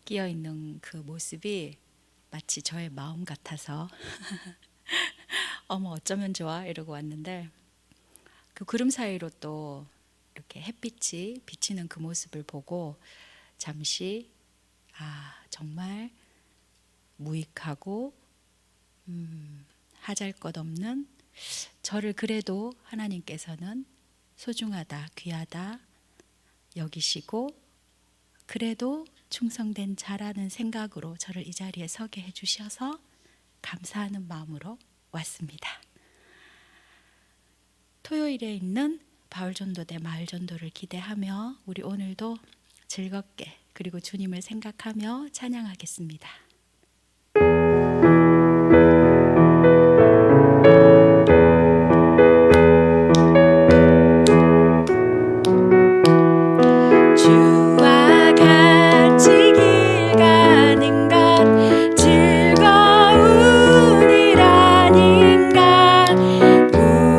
끼어 있는 그 모습이 마치 저의 마음 같아서 어머 어쩌면 좋아 이러고 왔는데, 그 구름 사이로 또 이렇게 햇빛이 비치는 그 모습을 보고 잠시 정말 무익하고 하잘것없는 저를 그래도 하나님께서는 소중하다, 귀하다 여기시고 그래도 충성된 자라는 생각으로 저를 이 자리에 서게 해주셔서 감사하는 마음으로 왔습니다. 토요일에 있는 바울전도대 마을전도를 기대하며 우리 오늘도 즐겁게 그리고 주님을 생각하며 찬양하겠습니다. 주와 같이 길 가는 것 즐거운 일 아닌가.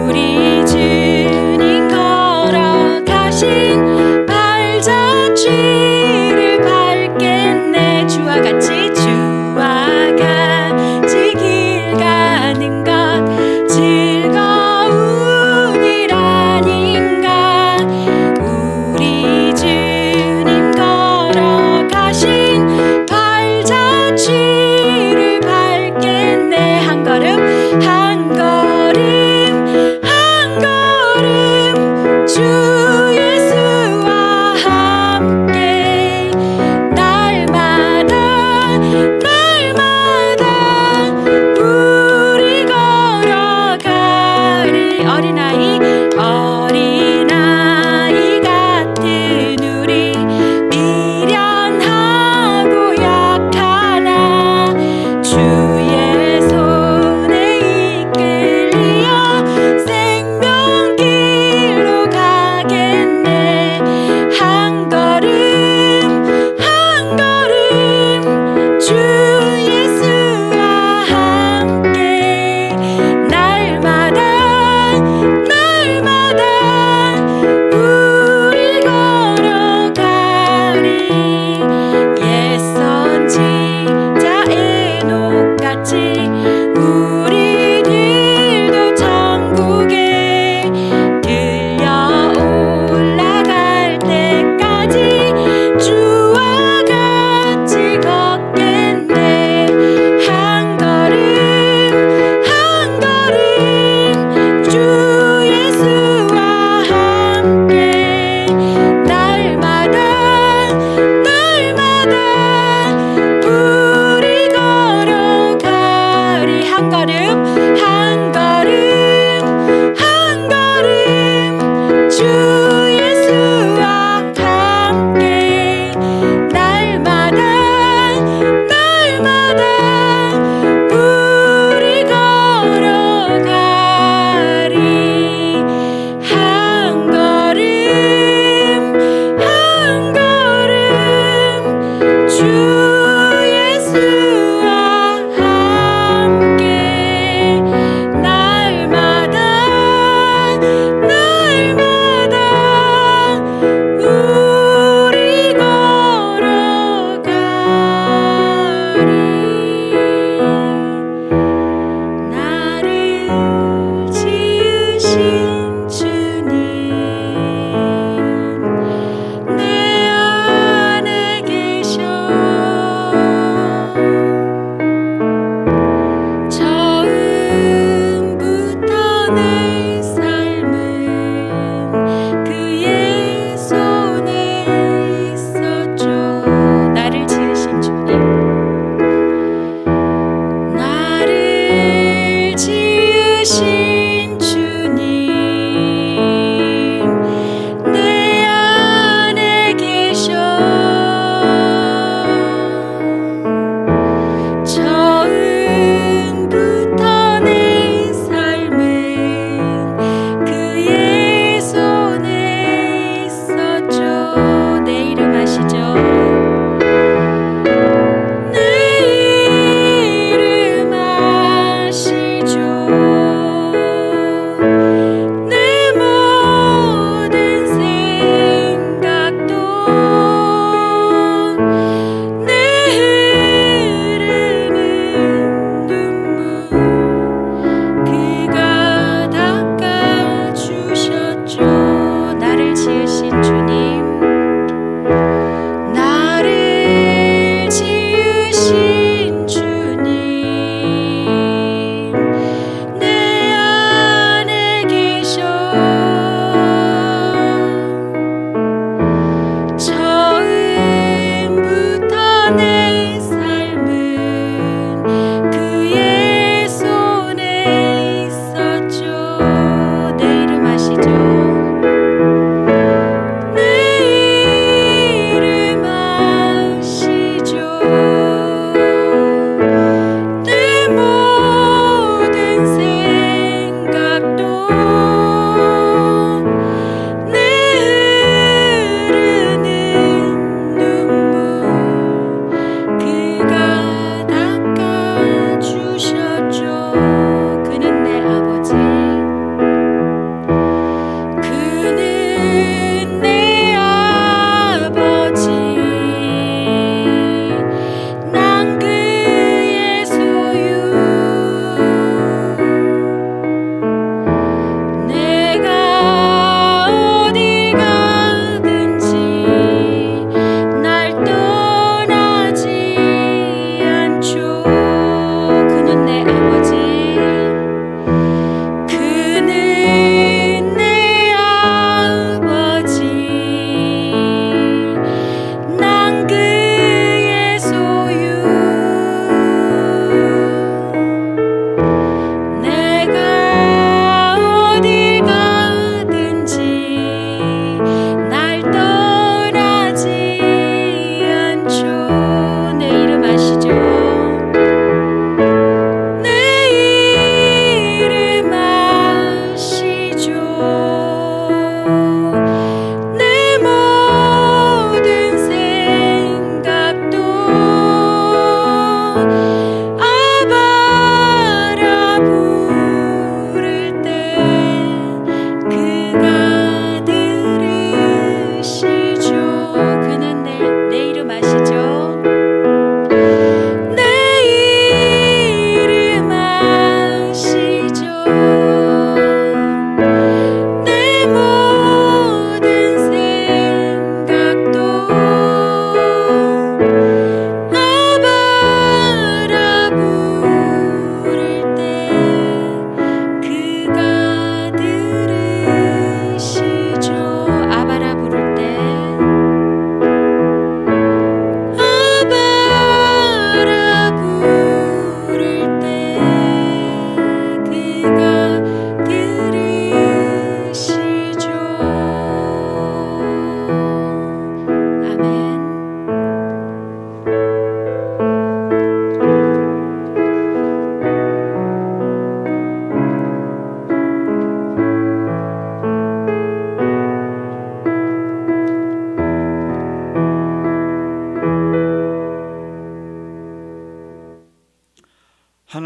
우리 주님 걸어가신 발자취를 밟겠네. 주와 같이 길 가는 것 즐거운 일 아닌가. 우리 주님 걸어가신 발자취를 밟겠네. 한 걸음 한 걸음 한 걸음 주 예수와 함께 날마다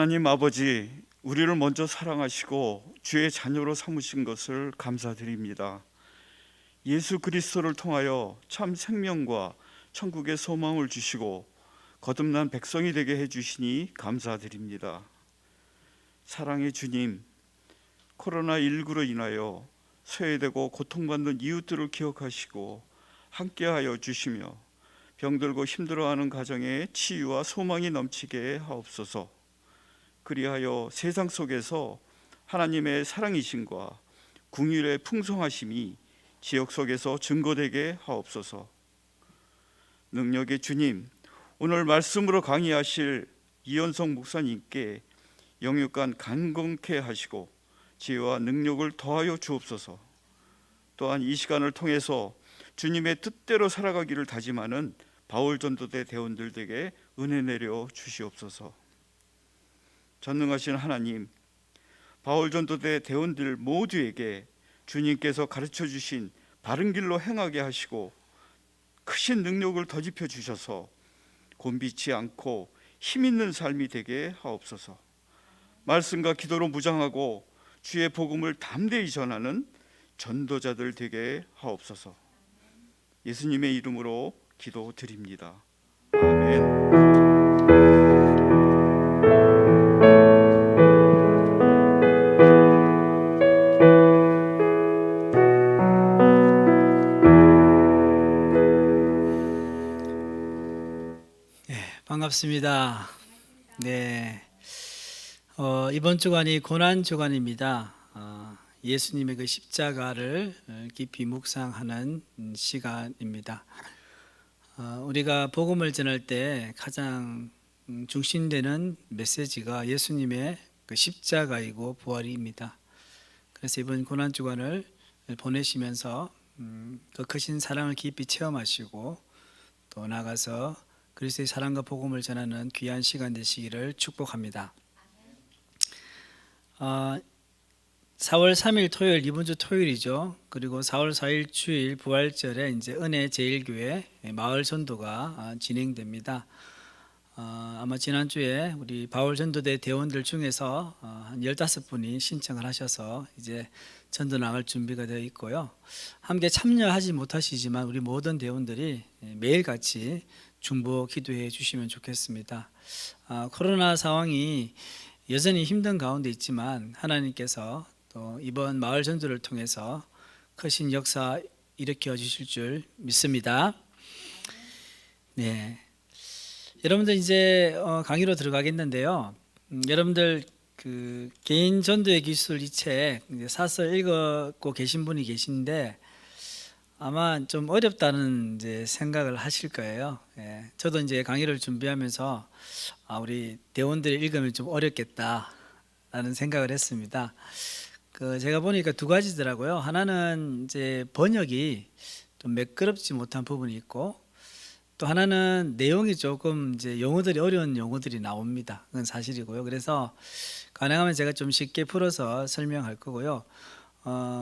하나님 아버지, 우리를 먼저 사랑하시고 주의 자녀로 삼으신 것을 감사드립니다. 예수 그리스도를 통하여 참 생명과 천국의 소망을 주시고 거듭난 백성이 되게 해주시니 감사드립니다. 사랑의 주님, 코로나19로 인하여 소외되고 고통받는 이웃들을 기억하시고 함께하여 주시며 병들고 힘들어하는 가정에 치유와 소망이 넘치게 하옵소서. 그리하여 세상 속에서 하나님의 사랑이심과 긍휼의 풍성하심이 지역 속에서 증거되게 하옵소서. 능력의 주님, 오늘 말씀으로 강의하실 이현성 목사님께 영육간 강건케 하시고 지혜와 능력을 더하여 주옵소서. 또한 이 시간을 통해서 주님의 뜻대로 살아가기를 다짐하는 바울전도대 대원들에게 은혜 내려 주시옵소서. 전능하신 하나님, 바울전도대 대원들 모두에게 주님께서 가르쳐 주신 바른 길로 행하게 하시고 크신 능력을 더집혀 주셔서 곤비치 않고 힘있는 삶이 되게 하옵소서. 말씀과 기도로 무장하고 주의 복음을 담대히 전하는 전도자들 되게 하옵소서. 예수님의 이름으로 기도드립니다. 아멘. 반갑습니다. 네, 이번 주간이 고난 주간입니다. 예수님의 그 십자가를 깊이 묵상하는 시간입니다. 우리가 복음을 전할 때 가장 중심되는 메시지가 예수님의 그 십자가이고 부활입니다. 그래서 이번 고난 주간을 보내시면서 그 크신 사랑을 깊이 체험하시고 또 나가서 그리스도의 사랑과 복음을 전하는 귀한 시간 되시기를 축복합니다. 4월 3일 토요일, 이번 주 토요일이죠. 그리고 4월 4일 주일 부활절에 이제 은혜 제일교회 마을 전도가 진행됩니다. 아마 지난주에 우리 바울 전도대 대원들 중에서 한 15분이 신청을 하셔서 이제 전도 나갈 준비가 되어 있고요. 함께 참여하지 못하시지만 우리 모든 대원들이 매일같이 중보 기도해 주시면 좋겠습니다. 코로나 상황이 여전히 힘든 가운데 있지만 하나님께서 또 이번 마을 전도를 통해서 크신 역사 일으켜 주실 줄 믿습니다. 네, 여러분들 이제 강의로 들어가겠는데요. 여러분들 그 개인 전도의 기술 이 책 사서 읽고 계신 분이 계신데 아마 좀 어렵다는 이제 생각을 하실 거예요. 예, 저도 이제 강의를 준비하면서 우리 대원들이 읽으면 좀 어렵겠다라는 생각을 했습니다. 제가 보니까 두 가지더라고요. 하나는 이제 번역이 좀 매끄럽지 못한 부분이 있고, 또 하나는 내용이 조금 이제 용어들이 어려운 용어들이 나옵니다. 그건 사실이고요. 그래서 가능하면 제가 좀 쉽게 풀어서 설명할 거고요.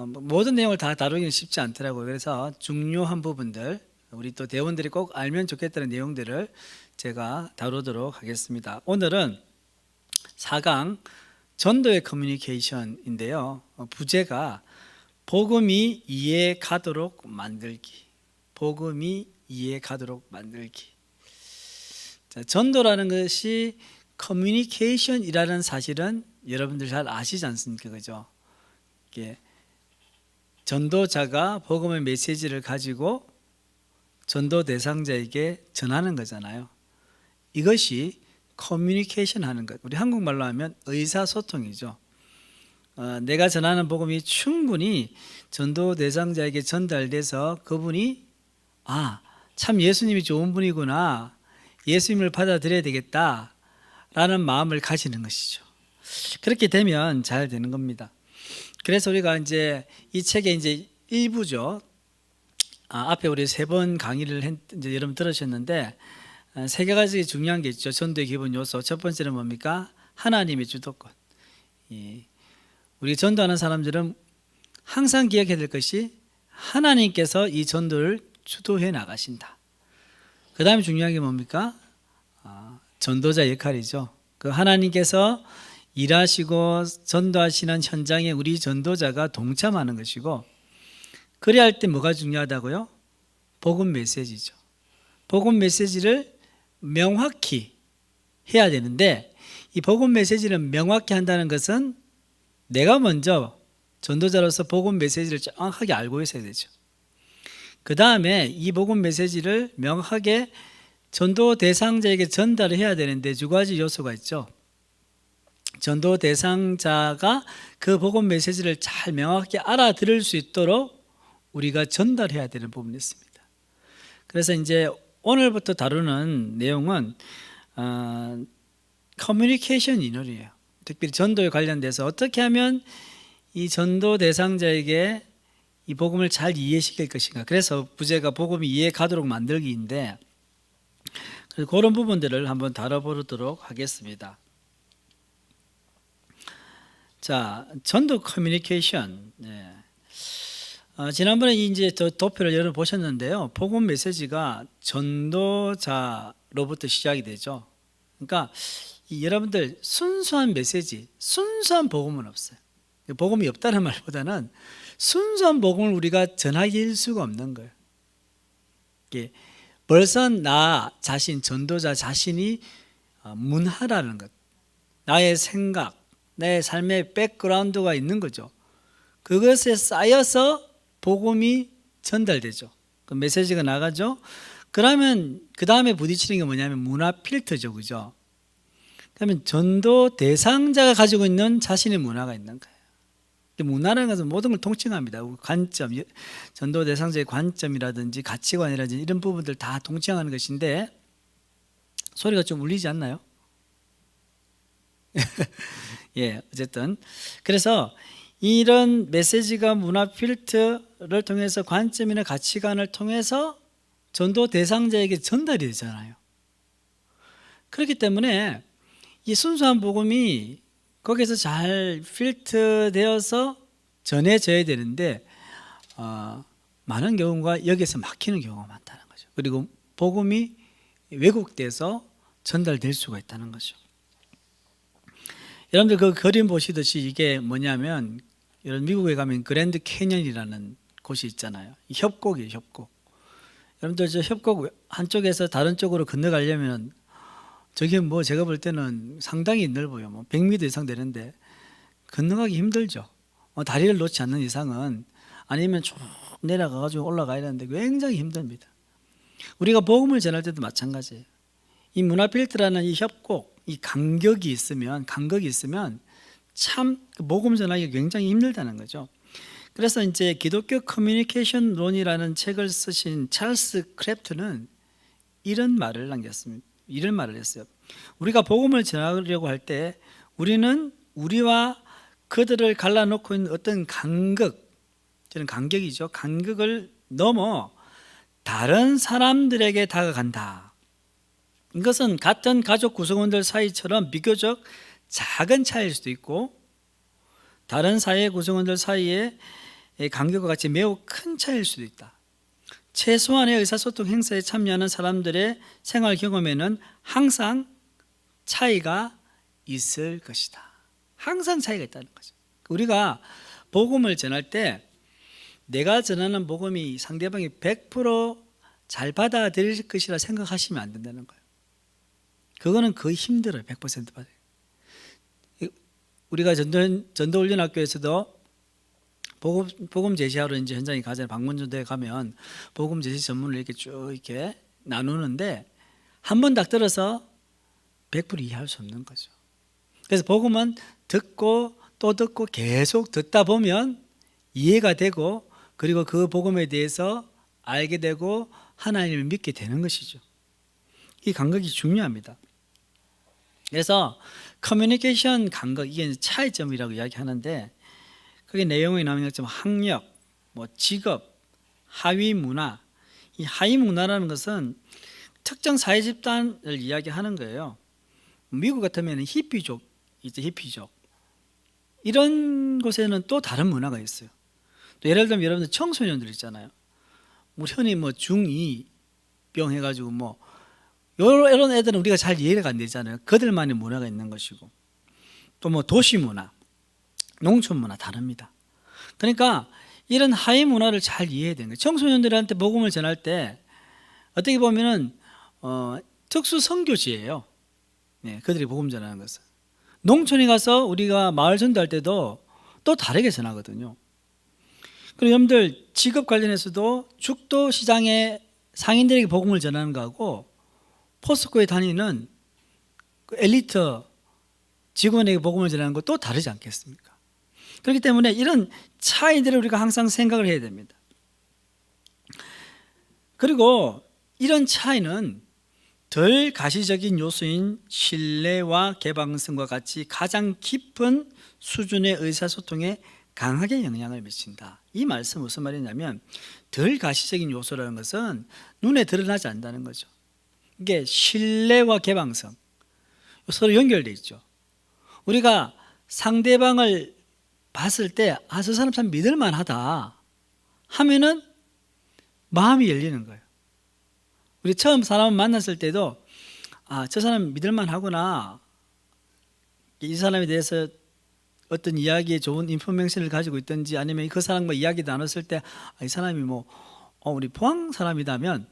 모든 내용을 다 다루기는 쉽지 않더라고요. 그래서 중요한 부분들, 우리 또 대원들이 꼭 알면 좋겠다는 내용들을 제가 다루도록 하겠습니다. 오늘은 4강 전도의 커뮤니케이션인데요. 부제가 복음이 이해 가도록 만들기. 복음이 이해 가도록 만들기. 자, 전도라는 것이 커뮤니케이션이라는 사실은 여러분들 잘 아시지 않습니까? 그죠? 이게 전도자가 복음의 메시지를 가지고 전도 대상자에게 전하는 거잖아요. 이것이 커뮤니케이션 하는 것. 우리 한국말로 하면 의사소통이죠. 내가 전하는 복음이 충분히 전도 대상자에게 전달돼서 그분이 참 예수님이 좋은 분이구나, 예수님을 받아들여야 되겠다 라는 마음을 가지는 것이죠. 그렇게 되면 잘 되는 겁니다. 그래서 우리가 이제 이 책의 이제 일부죠. 앞에 우리 3번 강의를 이제 여러분 들으셨는데 3가지 중요한 게 있죠. 전도의 기본 요소. 첫 번째는 뭡니까? 하나님의 주도권. 우리 전도하는 사람들은 항상 기억해야 될 것이 하나님께서 이 전도를 주도해 나가신다. 그 다음에 중요한 게 뭡니까? 전도자 역할이죠. 그 하나님께서 일하시고 전도하시는 현장에 우리 전도자가 동참하는 것이고, 그래야 할 때 뭐가 중요하다고요? 복음 메시지죠. 복음 메시지를 명확히 해야 되는데, 이 복음 메시지를 명확히 한다는 것은 내가 먼저 전도자로서 복음 메시지를 정확하게 알고 있어야 되죠. 그 다음에 이 복음 메시지를 명확하게 전도 대상자에게 전달을 해야 되는데 2가지 요소가 있죠. 전도 대상자가 그 복음 메시지를 잘 명확히 알아들을 수 있도록 우리가 전달해야 되는 부분이 있습니다. 그래서 이제 오늘부터 다루는 내용은 커뮤니케이션 인원이에요. 특별히 전도에 관련돼서 어떻게 하면 이 전도 대상자에게 이 복음을 잘 이해시킬 것인가. 그래서 부제가 복음이 이해 가도록 만들기인데, 그런 부분들을 한번 다뤄보도록 하겠습니다. 자, 전도 커뮤니케이션. 네. 지난번에 이제 도표를 여러분 보셨는데요. 복음 메시지가 전도자로부터 시작이 되죠. 그러니까 여러분들 순수한 메시지, 순수한 복음은 없어요. 복음이 없다는 말보다는 순수한 복음을 우리가 전하길 수가 없는 거예요. 벌써 나 자신, 전도자 자신이 문화라는 것, 나의 생각, 내 삶의 백그라운드가 있는 거죠. 그것에 쌓여서 복음이 전달되죠. 그 메시지가 나가죠. 그러면 그 다음에 부딪히는 게 뭐냐면 문화 필터죠, 그죠? 그러면 전도 대상자가 가지고 있는 자신의 문화가 있는 거예요. 문화라는 것은 모든 걸 통칭합니다. 관점, 전도 대상자의 관점이라든지 가치관이라든지 이런 부분들 다 통칭하는 것인데 소리가 좀 울리지 않나요? 예, 어쨌든 그래서 이런 메시지가 문화 필터를 통해서 관점이나 가치관을 통해서 전도 대상자에게 전달이 되잖아요. 그렇기 때문에 이 순수한 복음이 거기서 잘 필터되어서 전해져야 되는데 많은 경우가 여기서 막히는 경우가 많다는 거죠. 그리고 복음이 왜곡돼서 전달될 수가 있다는 거죠. 여러분들 그 그림 보시듯이 이게 뭐냐면 여러분 미국에 가면 그랜드 캐년이라는 곳이 있잖아요. 협곡이에요, 협곡. 여러분들 저 협곡 한쪽에서 다른 쪽으로 건너가려면 저게 뭐 제가 볼 때는 상당히 넓어요. 뭐 100m 이상 되는데 건너가기 힘들죠. 다리를 놓지 않는 이상은 아니면 쭉 내려가가지고 올라가야 되는데 굉장히 힘듭니다. 우리가 복음을 전할 때도 마찬가지예요. 이 문화 필터라는 이 협곡, 이 간격이 있으면 참 복음 전하기 굉장히 힘들다는 거죠. 그래서 이제 기독교 커뮤니케이션론이라는 책을 쓰신 찰스 크래프트는 이런 말을 남겼습니다. 이런 말을 했어요. 우리가 복음을 전하려고 할 때 우리는 우리와 그들을 갈라놓고 있는 어떤 간격, 저는 간격이죠. 간격을 넘어 다른 사람들에게 다가간다. 이것은 같은 가족 구성원들 사이처럼 비교적 작은 차이일 수도 있고 다른 사회 구성원들 사이의 간격과 같이 매우 큰 차이일 수도 있다. 최소한의 의사소통 행사에 참여하는 사람들의 생활 경험에는 항상 차이가 있을 것이다. 항상 차이가 있다는 거죠. 우리가 복음을 전할 때 내가 전하는 복음이 상대방이 100% 받아들일 것이라 생각하시면 안 된다는 거예요. 그거는 거의 힘들어요. 100% 받아요. 우리가 전도훈련학교에서도 복음 제시하러 이제 현장에 가잖아요. 방문전도에 가면 복음 제시 전문을 이렇게 쭉 이렇게 나누는데 한 번 딱 들어서 100% 이해할 수 없는 거죠. 그래서 복음은 듣고 또 듣고 계속 듣다 보면 이해가 되고 그리고 그 복음에 대해서 알게 되고 하나님을 믿게 되는 것이죠. 이 간격이 중요합니다. 그래서 커뮤니케이션 간격, 이게 차이점이라고 이야기하는데 그게 내용이 나오는 것처럼 학력, 뭐 직업, 하위 문화. 이 하위 문화라는 것은 특정 사회 집단을 이야기하는 거예요. 미국 같으면 히피족, 이제 히피족. 이런 곳에는 또 다른 문화가 있어요. 또 예를 들면 여러분들 청소년들 있잖아요. 뭐 흔히 뭐 중2 병 해가지고 뭐 이런 애들은 우리가 잘 이해가 안 되잖아요. 그들만의 문화가 있는 것이고 또 뭐 도시 문화, 농촌 문화 다릅니다. 그러니까 이런 하위 문화를 잘 이해해야 되는 거예요. 청소년들한테 복음을 전할 때 어떻게 보면은 특수 선교지예요. 네, 그들이 복음 전하는 것은. 농촌에 가서 우리가 마을 전도할 때도 또 다르게 전하거든요. 그리고 여러분들 직업 관련해서도 죽도 시장에 상인들에게 복음을 전하는 거하고 포스코에 다니는 그 엘리트 직원에게 복음을 전하는 거 또 다르지 않겠습니까? 그렇기 때문에 이런 차이들을 우리가 항상 생각을 해야 됩니다. 그리고 이런 차이는 덜 가시적인 요소인 신뢰와 개방성과 같이 가장 깊은 수준의 의사소통에 강하게 영향을 미친다. 이 말씀은 무슨 말이냐면 덜 가시적인 요소라는 것은 눈에 드러나지 않는다는 거죠. 이게 신뢰와 개방성 서로 연결되어 있죠. 우리가 상대방을 봤을 때 저 사람 참 믿을만하다 하면은 마음이 열리는 거예요. 우리 처음 사람을 만났을 때도 저 사람 믿을만하구나, 이 사람에 대해서 어떤 이야기에 좋은 인포메이션을 가지고 있든지 아니면 그 사람과 이야기 나눴을 때 이 사람이 우리 포항 사람이라면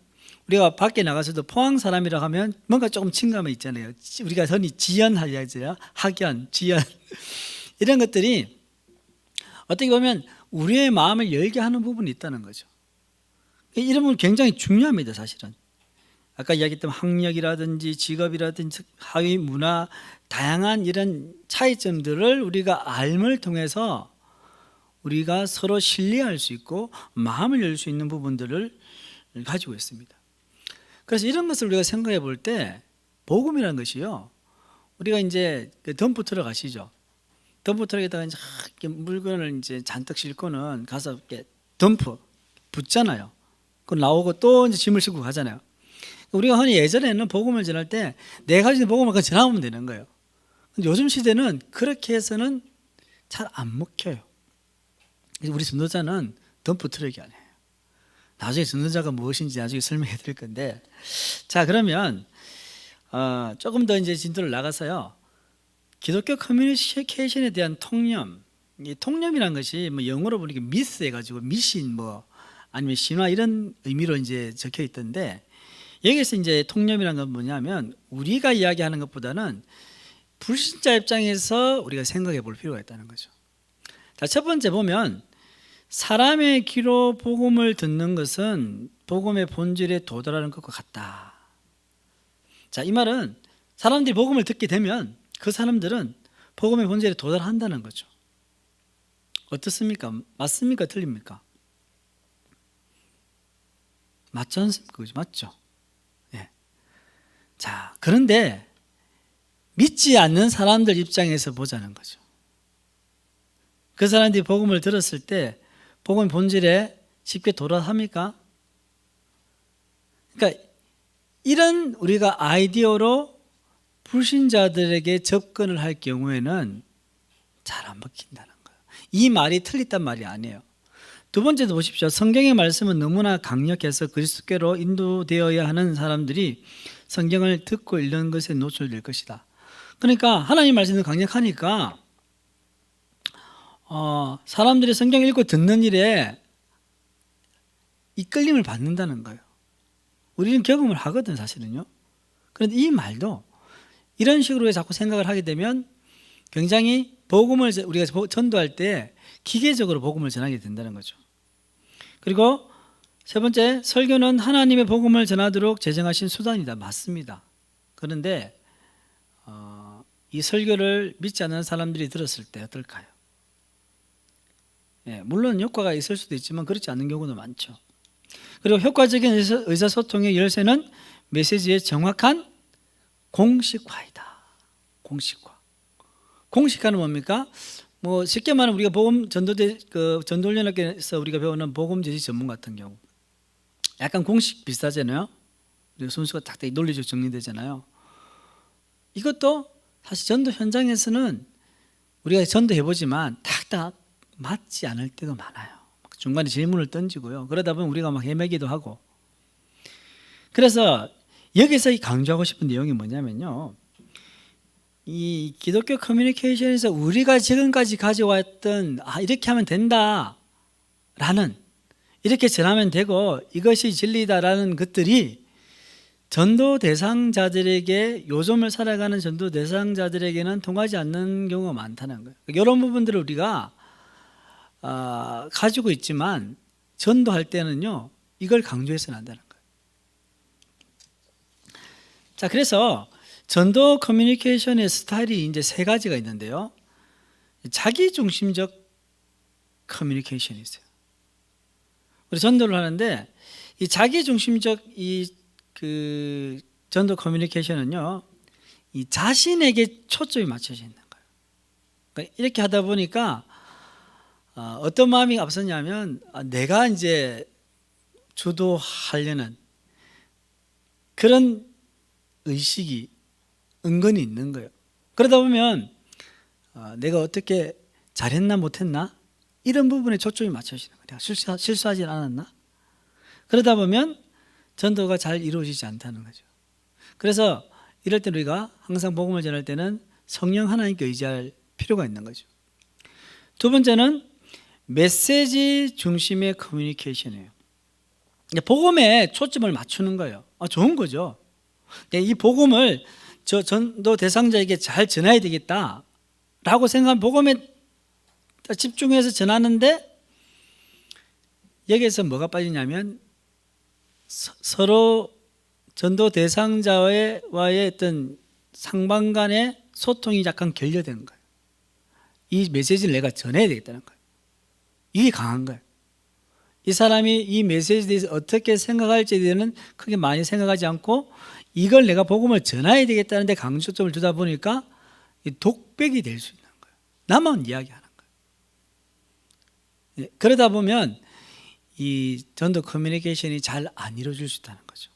우리가 밖에 나가서도 포항 사람이라고 하면 뭔가 조금 친감이 있잖아요. 우리가 흔히 지연할 이야기죠. 학연, 지연 이런 것들이 어떻게 보면 우리의 마음을 열게 하는 부분이 있다는 거죠. 이런 부분 굉장히 중요합니다. 사실은 아까 이야기했던 학력이라든지 직업이라든지 하위 문화 다양한 이런 차이점들을 우리가 알을 통해서 우리가 서로 신뢰할 수 있고 마음을 열 수 있는 부분들을 가지고 있습니다. 그래서 이런 것을 우리가 생각해 볼 때 복음이라는 것이요, 우리가 이제 그 덤프 트럭 아시죠? 덤프 트럭에다가 이제 이렇게 물건을 이제 잔뜩 싣고는 가서 이렇게 덤프 붙잖아요. 그 나오고 또 이제 짐을 싣고 가잖아요. 우리가 흔히 예전에는 복음을 전할 때 내 가진 복음을 그냥 전하면 되는 거예요. 근데 요즘 시대는 그렇게 해서는 잘 안 먹혀요. 그래서 우리 전도자는 덤프 트럭이 아니에요. 나중에 전도자가 무엇인지 나중에 설명해 드릴 건데, 자, 그러면 조금 더 이제 진도를 나가서요, 기독교 커뮤니케이션에 대한 통념, 이 통념이란 것이 뭐 영어로 보니까 미스 해가지고 미신 뭐 아니면 신화 이런 의미로 이제 적혀 있던데, 여기서 이제 통념이란 건 뭐냐면 우리가 이야기하는 것보다는 불신자 입장에서 우리가 생각해 볼 필요가 있다는 거죠. 자, 첫 번째 보면 사람의 귀로 복음을 듣는 것은 복음의 본질에 도달하는 것과 같다. 자, 이 말은 사람들이 복음을 듣게 되면 그 사람들은 복음의 본질에 도달한다는 거죠. 어떻습니까? 맞습니까? 틀립니까? 맞지 않습니까? 맞죠? 예. 자, 그런데 믿지 않는 사람들 입장에서 보자는 거죠. 그 사람들이 복음을 들었을 때 복음의 본질에 쉽게 도달합니까? 그러니까 이런 우리가 아이디어로 불신자들에게 접근을 할 경우에는 잘 안 먹힌다는 거예요. 이 말이 틀렸단 말이 아니에요. 두 번째도 보십시오. 성경의 말씀은 너무나 강력해서 그리스도께로 인도되어야 하는 사람들이 성경을 듣고 읽는 것에 노출될 것이다. 그러니까 하나님 말씀은 강력하니까 사람들이 성경 읽고 듣는 일에 이끌림을 받는다는 거예요. 우리는 경험을 하거든, 사실은요. 그런데 이 말도 이런 식으로 자꾸 생각을 하게 되면 굉장히 복음을 우리가 전도할 때 기계적으로 복음을 전하게 된다는 거죠. 그리고 세 번째, 설교는 하나님의 복음을 전하도록 제정하신 수단이다. 맞습니다. 그런데 이 설교를 믿지 않는 사람들이 들었을 때 어떨까요? 예, 물론 효과가 있을 수도 있지만 그렇지 않은 경우도 많죠. 그리고 효과적인 의사소통의 열쇠는 메시지의 정확한 공식화이다. 공식화. 공식화는 뭡니까? 뭐 쉽게 말하면 우리가 복음 전도훈련학교에서 우리가 배우는 복음 제시 전문 같은 경우, 약간 공식 비슷하잖아요. 그리고 순수가 딱 논리적으로 정리되잖아요. 이것도 사실 전도 현장에서는 우리가 전도해보지만 딱딱 맞지 않을 때도 많아요. 중간에 질문을 던지고요. 그러다 보면 우리가 막 헤매기도 하고. 그래서 여기서 강조하고 싶은 내용이 뭐냐면요, 이 기독교 커뮤니케이션에서 우리가 지금까지 가져왔던 이렇게 하면 된다 라는, 이렇게 전하면 되고 이것이 진리다라는 것들이 전도 대상자들에게, 요즘을 살아가는 전도 대상자들에게는 통하지 않는 경우가 많다는 거예요. 이런 부분들을 우리가 가지고 있지만 전도할 때는요, 이걸 강조해서는 안 되는 거예요. 자, 그래서 전도 커뮤니케이션의 스타일이 이제 세 가지가 있는데요. 자기중심적 커뮤니케이션이 있어요. 우리 전도를 하는데 이 자기중심적 그 전도 커뮤니케이션은요, 이 자신에게 초점이 맞춰져 있는 거예요. 그러니까 이렇게 하다 보니까 어떤 마음이 앞섰냐면 내가 이제 주도하려는 그런 의식이 은근히 있는 거예요. 그러다 보면 내가 어떻게 잘했나 못했나 이런 부분에 초점이 맞춰지는 거예요. 실수하지 않았나? 그러다 보면 전도가 잘 이루어지지 않다는 거죠. 그래서 이럴 때 우리가 항상 복음을 전할 때는 성령 하나님께 의지할 필요가 있는 거죠. 두 번째는 메시지 중심의 커뮤니케이션이에요. 복음에 초점을 맞추는 거예요. 좋은 거죠. 이 복음을 저 전도 대상자에게 잘 전해야 되겠다라고 생각하면 복음에 집중해서 전하는데, 여기에서 뭐가 빠지냐면 서로 전도 대상자와의 어떤 상방 간의 소통이 약간 결여되는 거예요. 이 메시지를 내가 전해야 되겠다는 거예요. 이게 강한 거예요. 이 사람이 이 메시지에 대해서 어떻게 생각할지에 대해서는 크게 많이 생각하지 않고 이걸 내가 복음을 전해야 되겠다는 데 강조점을 두다 보니까 독백이 될 수 있는 거예요. 나만 이야기하는 거예요. 그러다 보면 이 전도 커뮤니케이션이 잘 안 이루어질 수 있다는 거죠.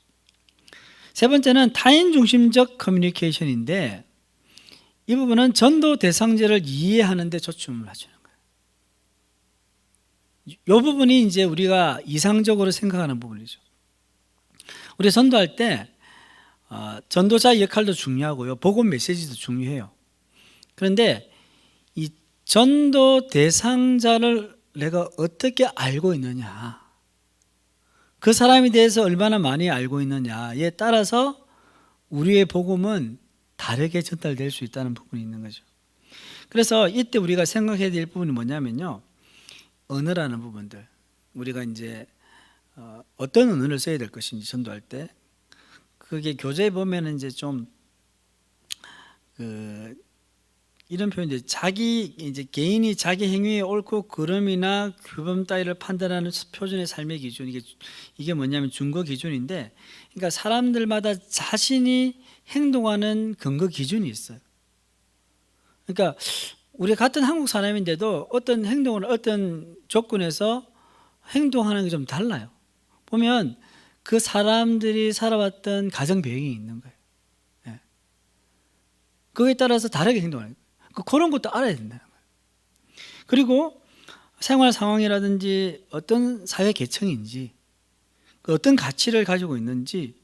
세 번째는 타인 중심적 커뮤니케이션인데 이 부분은 전도 대상자를 이해하는 데 초점을 맞추는 거예요. 이 부분이 이제 우리가 이상적으로 생각하는 부분이죠. 우리 전도할 때 전도자의 역할도 중요하고요. 복음 메시지도 중요해요. 그런데 이 전도 대상자를 내가 어떻게 알고 있느냐, 그 사람에 대해서 얼마나 많이 알고 있느냐에 따라서 우리의 복음은 다르게 전달될 수 있다는 부분이 있는 거죠. 그래서 이때 우리가 생각해야 될 부분이 뭐냐면요, 언어라는 부분들, 우리가 이제 어떤 언어를 써야 될 것인지 전도할 때, 그게 교재에 보면은 이제 좀 이런 표현들, 이제 개인이 자기 행위의 옳고 그름이나 규범 따위를 판단하는 표준의 삶의 기준, 이게 뭐냐면 준거 기준인데, 그러니까 사람들마다 자신이 행동하는 근거 기준이 있어요. 그러니까 우리 같은 한국 사람인데도 어떤 행동을 어떤 조건에서 행동하는 게 좀 달라요. 보면 그 사람들이 살아왔던 가정 배경이 있는 거예요. 예. 그거에 따라서 다르게 행동하는 거예요. 그런 것도 알아야 된다는 거예요. 그리고 생활 상황이라든지 어떤 사회 계층인지, 어떤 가치를 가지고 있는지,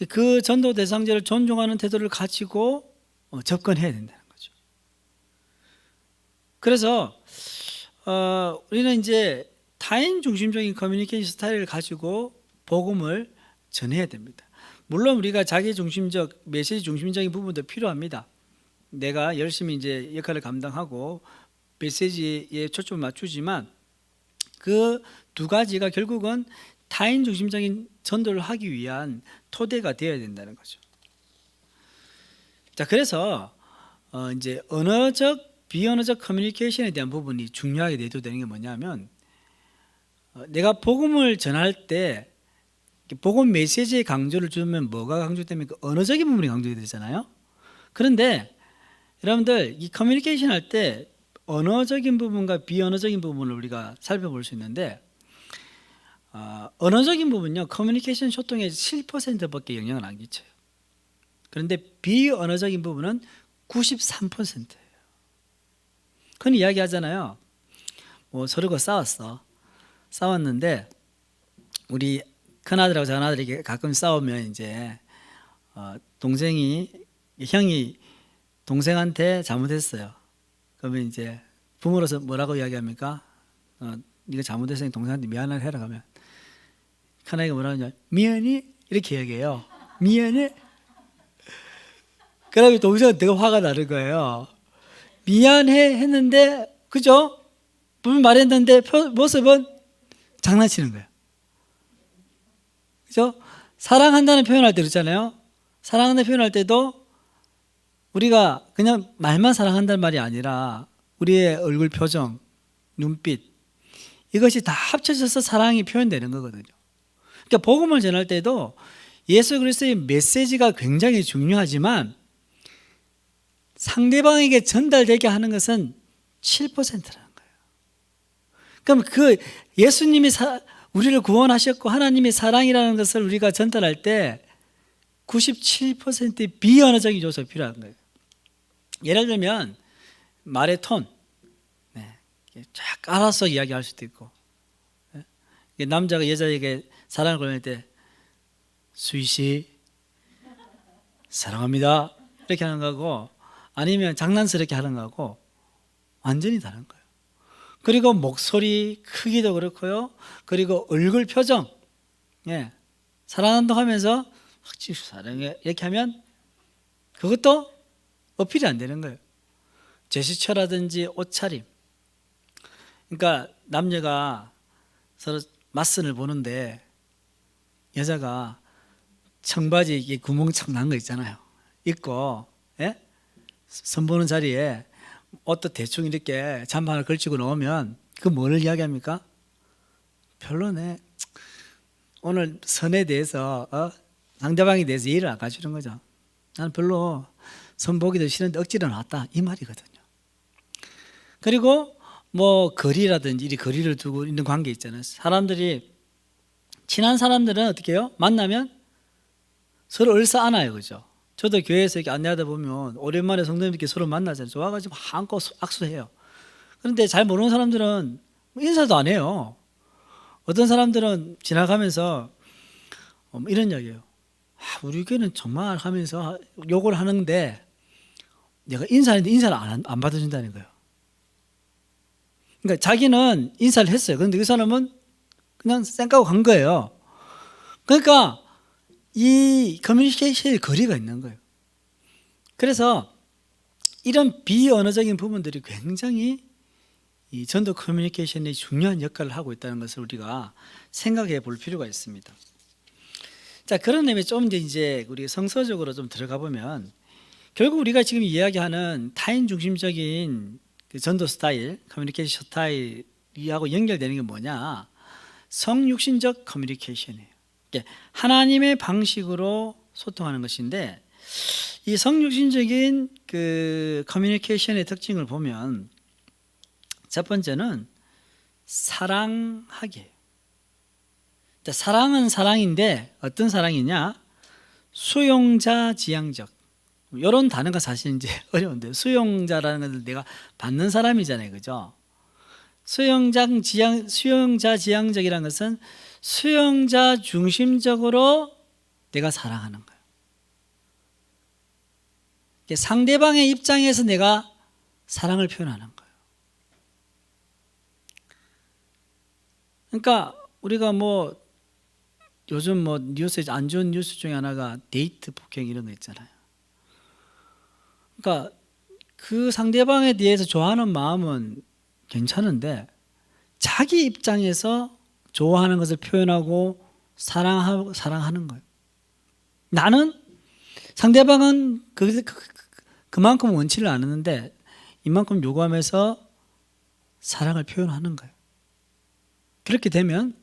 그 전도 대상자를 존중하는 태도를 가지고 접근해야 된다는 거죠. 그래서 우리는 이제 타인 중심적인 커뮤니케이션 스타일을 가지고 복음을 전해야 됩니다. 물론 우리가 자기 중심적, 메시지 중심적인 부분도 필요합니다. 내가 열심히 이제 역할을 감당하고 메시지에 초점을 맞추지만 그 두 가지가 결국은 타인 중심적인 전도를 하기 위한 토대가 되어야 된다는 거죠. 자, 그래서 이제 언어적, 비언어적 커뮤니케이션에 대한 부분이 중요하게 내도되는 게 뭐냐면, 내가 복음을 전할 때 복음 메시지에 강조를 주면 뭐가 강조되면 그 언어적인 부분이 강조되잖아요. 그런데 여러분들 이 커뮤니케이션 할 때 언어적인 부분과 비언어적인 부분을 우리가 살펴볼 수 있는데, 언어적인 부분은요, 커뮤니케이션 소통의 7%밖에 영향을 안 끼쳐요. 그런데 비언어적인 부분은 93%예요. 그건 이야기하잖아요. 뭐 서로가 싸웠는데 우리 큰아들하고 작은아들이 가끔 싸우면 이제 형이 동생한테 잘못했어요. 그러면 이제 부모로서 뭐라고 이야기합니까? 네가 잘못했으니 동생한테 미안하게 해라 하면 큰아이가 뭐라고 하냐, 미안해? 이렇게 얘기해요. 미안해? 그러면 동생은 되게 화가 나는 거예요. 미안해 했는데, 그죠? 분명 말했는데 모습은 장난치는 거예요. 그죠? 사랑한다는 표현할 때 그렇잖아요. 사랑한다는 표현할 때도 우리가 그냥 말만 사랑한다는 말이 아니라 우리의 얼굴 표정, 눈빛, 이것이 다 합쳐져서 사랑이 표현되는 거거든요. 그러니까 복음을 전할 때도 예수 그리스도의 메시지가 굉장히 중요하지만 상대방에게 전달되게 하는 것은 7%라는 거예요. 그럼 그 예수님이 우리를 구원하셨고 하나님의 사랑이라는 것을 우리가 전달할 때 97%의 비언어적인 요소가 필요한 거예요. 예를 들면 말의 톤, 쫙 알아서 이야기할 수도 있고, 남자가 여자에게 사랑을 걸릴 때 수희씨 사랑합니다 이렇게 하는 거고, 아니면 장난스럽게 하는 거하고 완전히 다른 거예요. 그리고 목소리 크기도 그렇고요. 그리고 얼굴 표정, 사랑한다고 하면서 사랑해 이렇게 하면 그것도 어필이 안 되는 거예요. 제스처라든지 옷차림. 그러니까 남녀가 서로 맞선을 보는데 여자가 청바지 이게 구멍 착 난 거 있잖아요. 입고, 예? 선보는 자리에 옷도 대충 이렇게 잠바를 걸치고 나오면 그 뭐를 이야기합니까? 별로네. 오늘 선에 대해서 상대방에 대해서 예의를 안 갖추는 거죠. 나는 별로 선 보기도 싫은데 억지로 나왔다 이 말이거든요. 그리고 뭐 거리라든지 이 거리를 두고 있는 관계 있잖아요. 사람들이 친한 사람들은 어떻게 해요? 만나면 서로 얼싸 안아요, 그죠? 저도 교회에서 이렇게 안내하다 보면 오랜만에 성도님들끼리 서로 만나잖아요. 좋아가지고 막 안고 악수해요. 그런데 잘 모르는 사람들은 인사도 안 해요. 어떤 사람들은 지나가면서 이런 이야기예요. 우리 교회는 정말 하면서 욕을 하는데 내가 인사하는데 인사를 안 받아준다는 거예요. 그러니까 자기는 인사를 했어요. 그런데 그 사람은 그냥 쌩까고 간 거예요. 그러니까 이 커뮤니케이션의 거리가 있는 거예요. 그래서 이런 비언어적인 부분들이 굉장히 이 전도 커뮤니케이션의 중요한 역할을 하고 있다는 것을 우리가 생각해 볼 필요가 있습니다. 자, 그런 의미에 좀 이제 우리 성서적으로 좀 들어가 보면 결국 우리가 지금 이야기하는 타인 중심적인 그 전도 스타일, 커뮤니케이션 스타일하고 연결되는 게 뭐냐? 성육신적 커뮤니케이션이에요. 하나님의 방식으로 소통하는 것인데 이 성육신적인 그 커뮤니케이션의 특징을 보면 첫 번째는 사랑하기예요. 사랑은 사랑인데 어떤 사랑이냐? 수용자 지향적. 이런 단어가 사실 이제 어려운데 수용자라는 것은 내가 받는 사람이잖아요, 그죠? 수용자 지향적이라는 것은 수용자 중심적으로 내가 사랑하는 거예요. 상대방의 입장에서 내가 사랑을 표현하는 거예요. 그러니까 우리가 뭐 요즘 뭐 뉴스에 안 좋은 뉴스 중에 하나가 데이트 폭행 이런 거 있잖아요. 그러니까 그 상대방에 대해서 좋아하는 마음은 괜찮은데 자기 입장에서 좋아하는 것을 표현하고 사랑하는 거예요. 나는 상대방은 그만큼 원치를 않았는데 이만큼 요구하면서 사랑을 표현하는 거예요. 그렇게 되면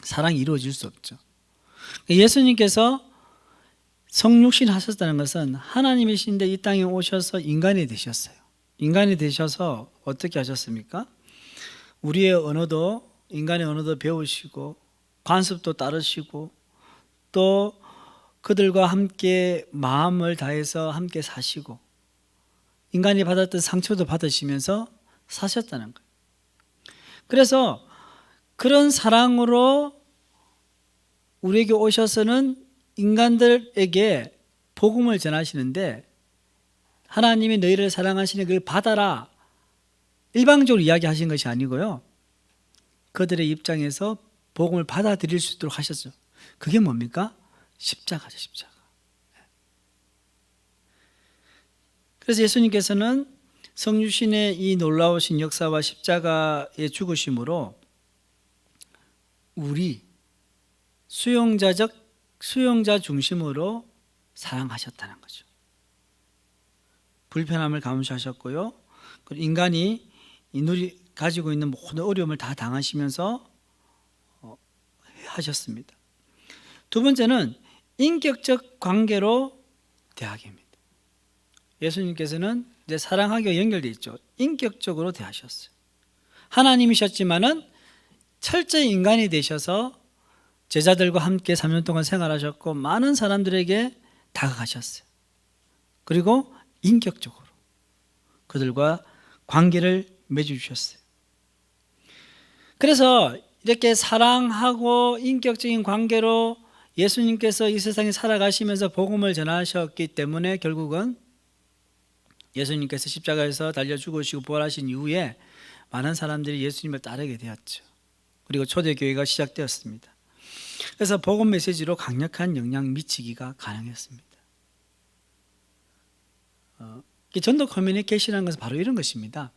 사랑이 이루어질 수 없죠. 예수님께서 성육신 하셨다는 것은 하나님이신데 이 땅에 오셔서 인간이 되셨어요. 인간이 되셔서 어떻게 하셨습니까? 우리의 언어도 인간의 언어도 배우시고 관습도 따르시고 또 그들과 함께 마음을 다해서 함께 사시고 인간이 받았던 상처도 받으시면서 사셨다는 거예요. 그래서 그런 사랑으로 우리에게 오셔서는 인간들에게 복음을 전하시는데 하나님이 너희를 사랑하시니 그걸 받아라 일방적으로 이야기하신 것이 아니고요. 그들의 입장에서 복음을 받아들일 수 있도록 하셨죠. 그게 뭡니까? 십자가죠, 십자가. 그래서 예수님께서는 성육신의 이 놀라우신 역사와 십자가의 죽으심으로 우리 수용자 중심으로 사랑하셨다는 거죠. 불편함을 감수하셨고요. 그리고 인간이 가지고 있는 모든 어려움을 다 당하시면서 하셨습니다. 두 번째는 인격적 관계로 대하기입니다. 예수님께서는 이제 사랑하기와 연결되어 있죠. 인격적으로 대하셨어요. 하나님이셨지만은 철저히 인간이 되셔서 제자들과 함께 3년 동안 생활하셨고 많은 사람들에게 다가가셨어요. 그리고 인격적으로 그들과 관계를 맺어주셨어요. 그래서 이렇게 사랑하고 인격적인 관계로 예수님께서 이 세상에 살아가시면서 복음을 전하셨기 때문에 결국은 예수님께서 십자가에서 달려 죽으시고 부활하신 이후에 많은 사람들이 예수님을 따르게 되었죠. 그리고 초대교회가 시작되었습니다. 그래서 복음 메시지로 강력한 영향을 미치기가 가능했습니다. 전도 커뮤니케이션이라는 것은 바로 이런 것입니다.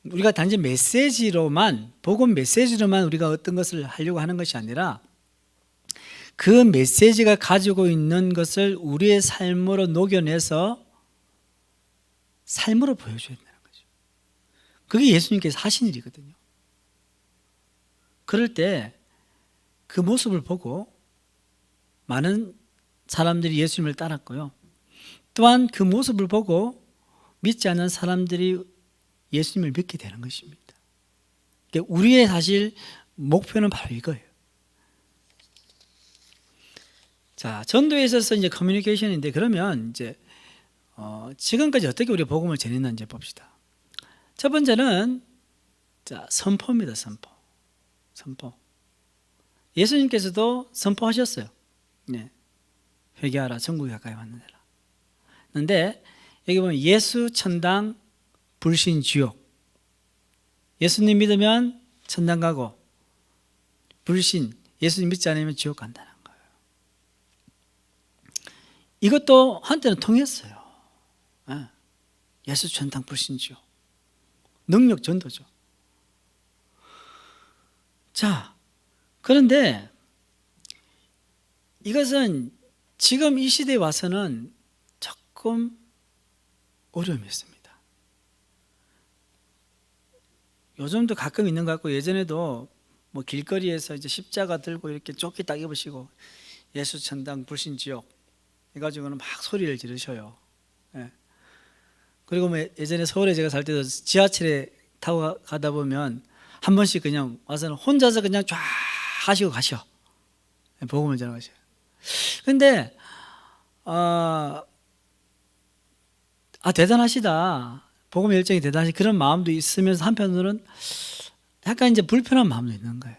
우리가 단지 메시지로만 복음 메시지로만 우리가 어떤 것을 하려고 하는 것이 아니라 그 메시지가 가지고 있는 것을 우리의 삶으로 녹여내서 삶으로 보여줘야 된다는 거죠. 그게 예수님께서 하신 일이거든요. 그럴 때 그 모습을 보고 많은 사람들이 예수님을 따랐고요. 또한 그 모습을 보고 믿지 않는 사람들이 예수님을 믿게 되는 것입니다. 그러니까 우리의 사실 목표는 바로 이거예요. 자, 전도에 있어서 이제 커뮤니케이션인데, 그러면 이제 지금까지 어떻게 우리 복음을 전했는지 봅시다. 첫 번째는 자, 선포입니다. 선포. 예수님께서도 선포하셨어요. 네. 회개하라, 천국이 가까이 왔느니라. 그런데 여기 보면 예수 천당 불신 지옥. 예수님 믿으면 천당 가고, 불신 예수님 믿지 않으면 지옥 간다는 거예요. 이것도 한때는 통했어요. 예수 천당 불신 지옥. 능력 전도죠. 자, 그런데 이것은 지금 이 시대에 와서는 조금 어려움이 있습니다. 요즘도 가끔 있는 것 같고, 예전에도 뭐 길거리에서 이제 십자가 들고 이렇게 조끼 딱 입으시고 예수 천당 불신 지옥 해가지고는 막 소리를 지르셔요. 예. 그리고 뭐 예전에 서울에 제가 살 때도 지하철에 타고 가다 보면 한 번씩 그냥 와서는 혼자서 그냥 쫙 하시고 가셔. 복음을 전하셔요. 근데 대단하시다. 복음 열정이 대단하시, 그런 마음도 있으면서 한편으로는 약간 이제 불편한 마음도 있는 거예요.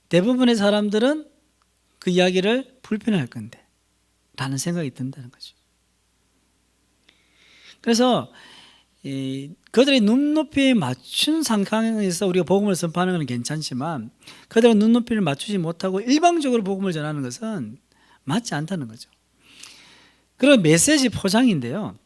대부분의 사람들은 그 이야기를 불편할 건데 라는 생각이 든다는 거죠. 그래서 그들의 눈높이에 맞춘 상황에서 우리가 복음을 선포하는 것은 괜찮지만, 그들의 눈높이를 맞추지 못하고 일방적으로 복음을 전하는 것은 맞지 않다는 거죠. 그리고 메시지 포장인데요.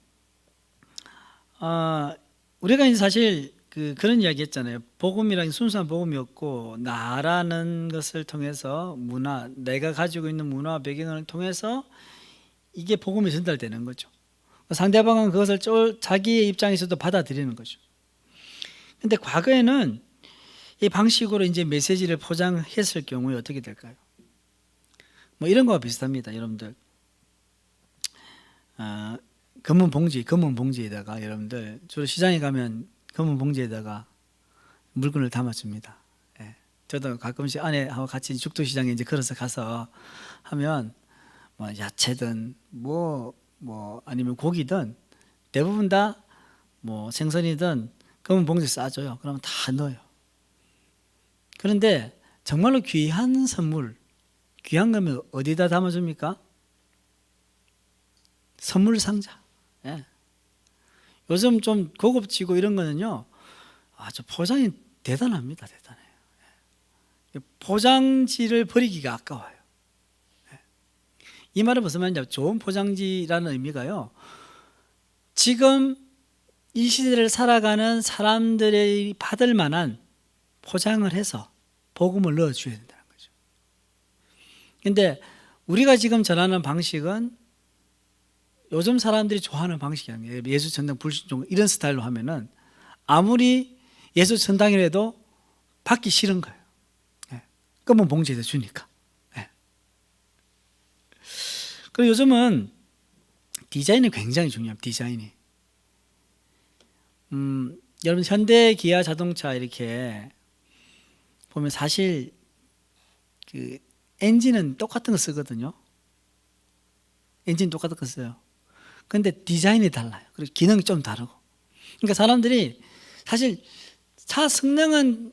우리가 이제 사실 그런 이야기 했잖아요. 복음이라는 순수한 복음이었고, 나라는 것을 통해서 문화, 내가 가지고 있는 문화 배경을 통해서 이게 복음이 전달되는 거죠. 상대방은 그것을 자기의 입장에서도 받아들이는 거죠. 근데 과거에는 이 방식으로 이제 메시지를 포장했을 경우에 어떻게 될까요? 뭐 이런 거와 비슷합니다, 여러분들. 검은 봉지에다가 여러분들 주로 시장에 가면 검은 봉지에다가 물건을 담아줍니다. 예. 저도 가끔씩 아내하고 같이 죽도시장에 이제 걸어서 가서 하면 뭐 야채든 뭐 아니면 고기든 대부분 다 뭐 생선이든 검은 봉지에 싸줘요. 그러면 다 넣어요. 그런데 정말로 귀한 선물, 귀한 거면 어디다 담아줍니까? 선물 상자. 예. 요즘 좀 고급지고 이런 거는요, 아주 포장이 대단합니다. 대단해요. 예. 포장지를 버리기가 아까워요. 예. 이 말은 무슨 말이냐? 좋은 포장지라는 의미가요, 지금 이 시대를 살아가는 사람들이 받을 만한 포장을 해서 복음을 넣어줘야 된다는 거죠. 그런데 우리가 지금 전하는 방식은 요즘 사람들이 좋아하는 방식이라는 거예요. 예수 천당 불신종 이런 스타일로 하면은 아무리 예수 천당이라도 받기 싫은 거예요. 예. 검은 봉지에서 주니까. 예. 그리고 요즘은 디자인이 굉장히 중요합니다. 디자인이. 여러분 현대 기아 자동차 이렇게 보면 사실 그 엔진은 똑같은 거 쓰거든요. 엔진 똑같은 거 써요. 근데 디자인이 달라요. 그리고 기능이 좀 다르고. 그러니까 사람들이 사실 차 성능은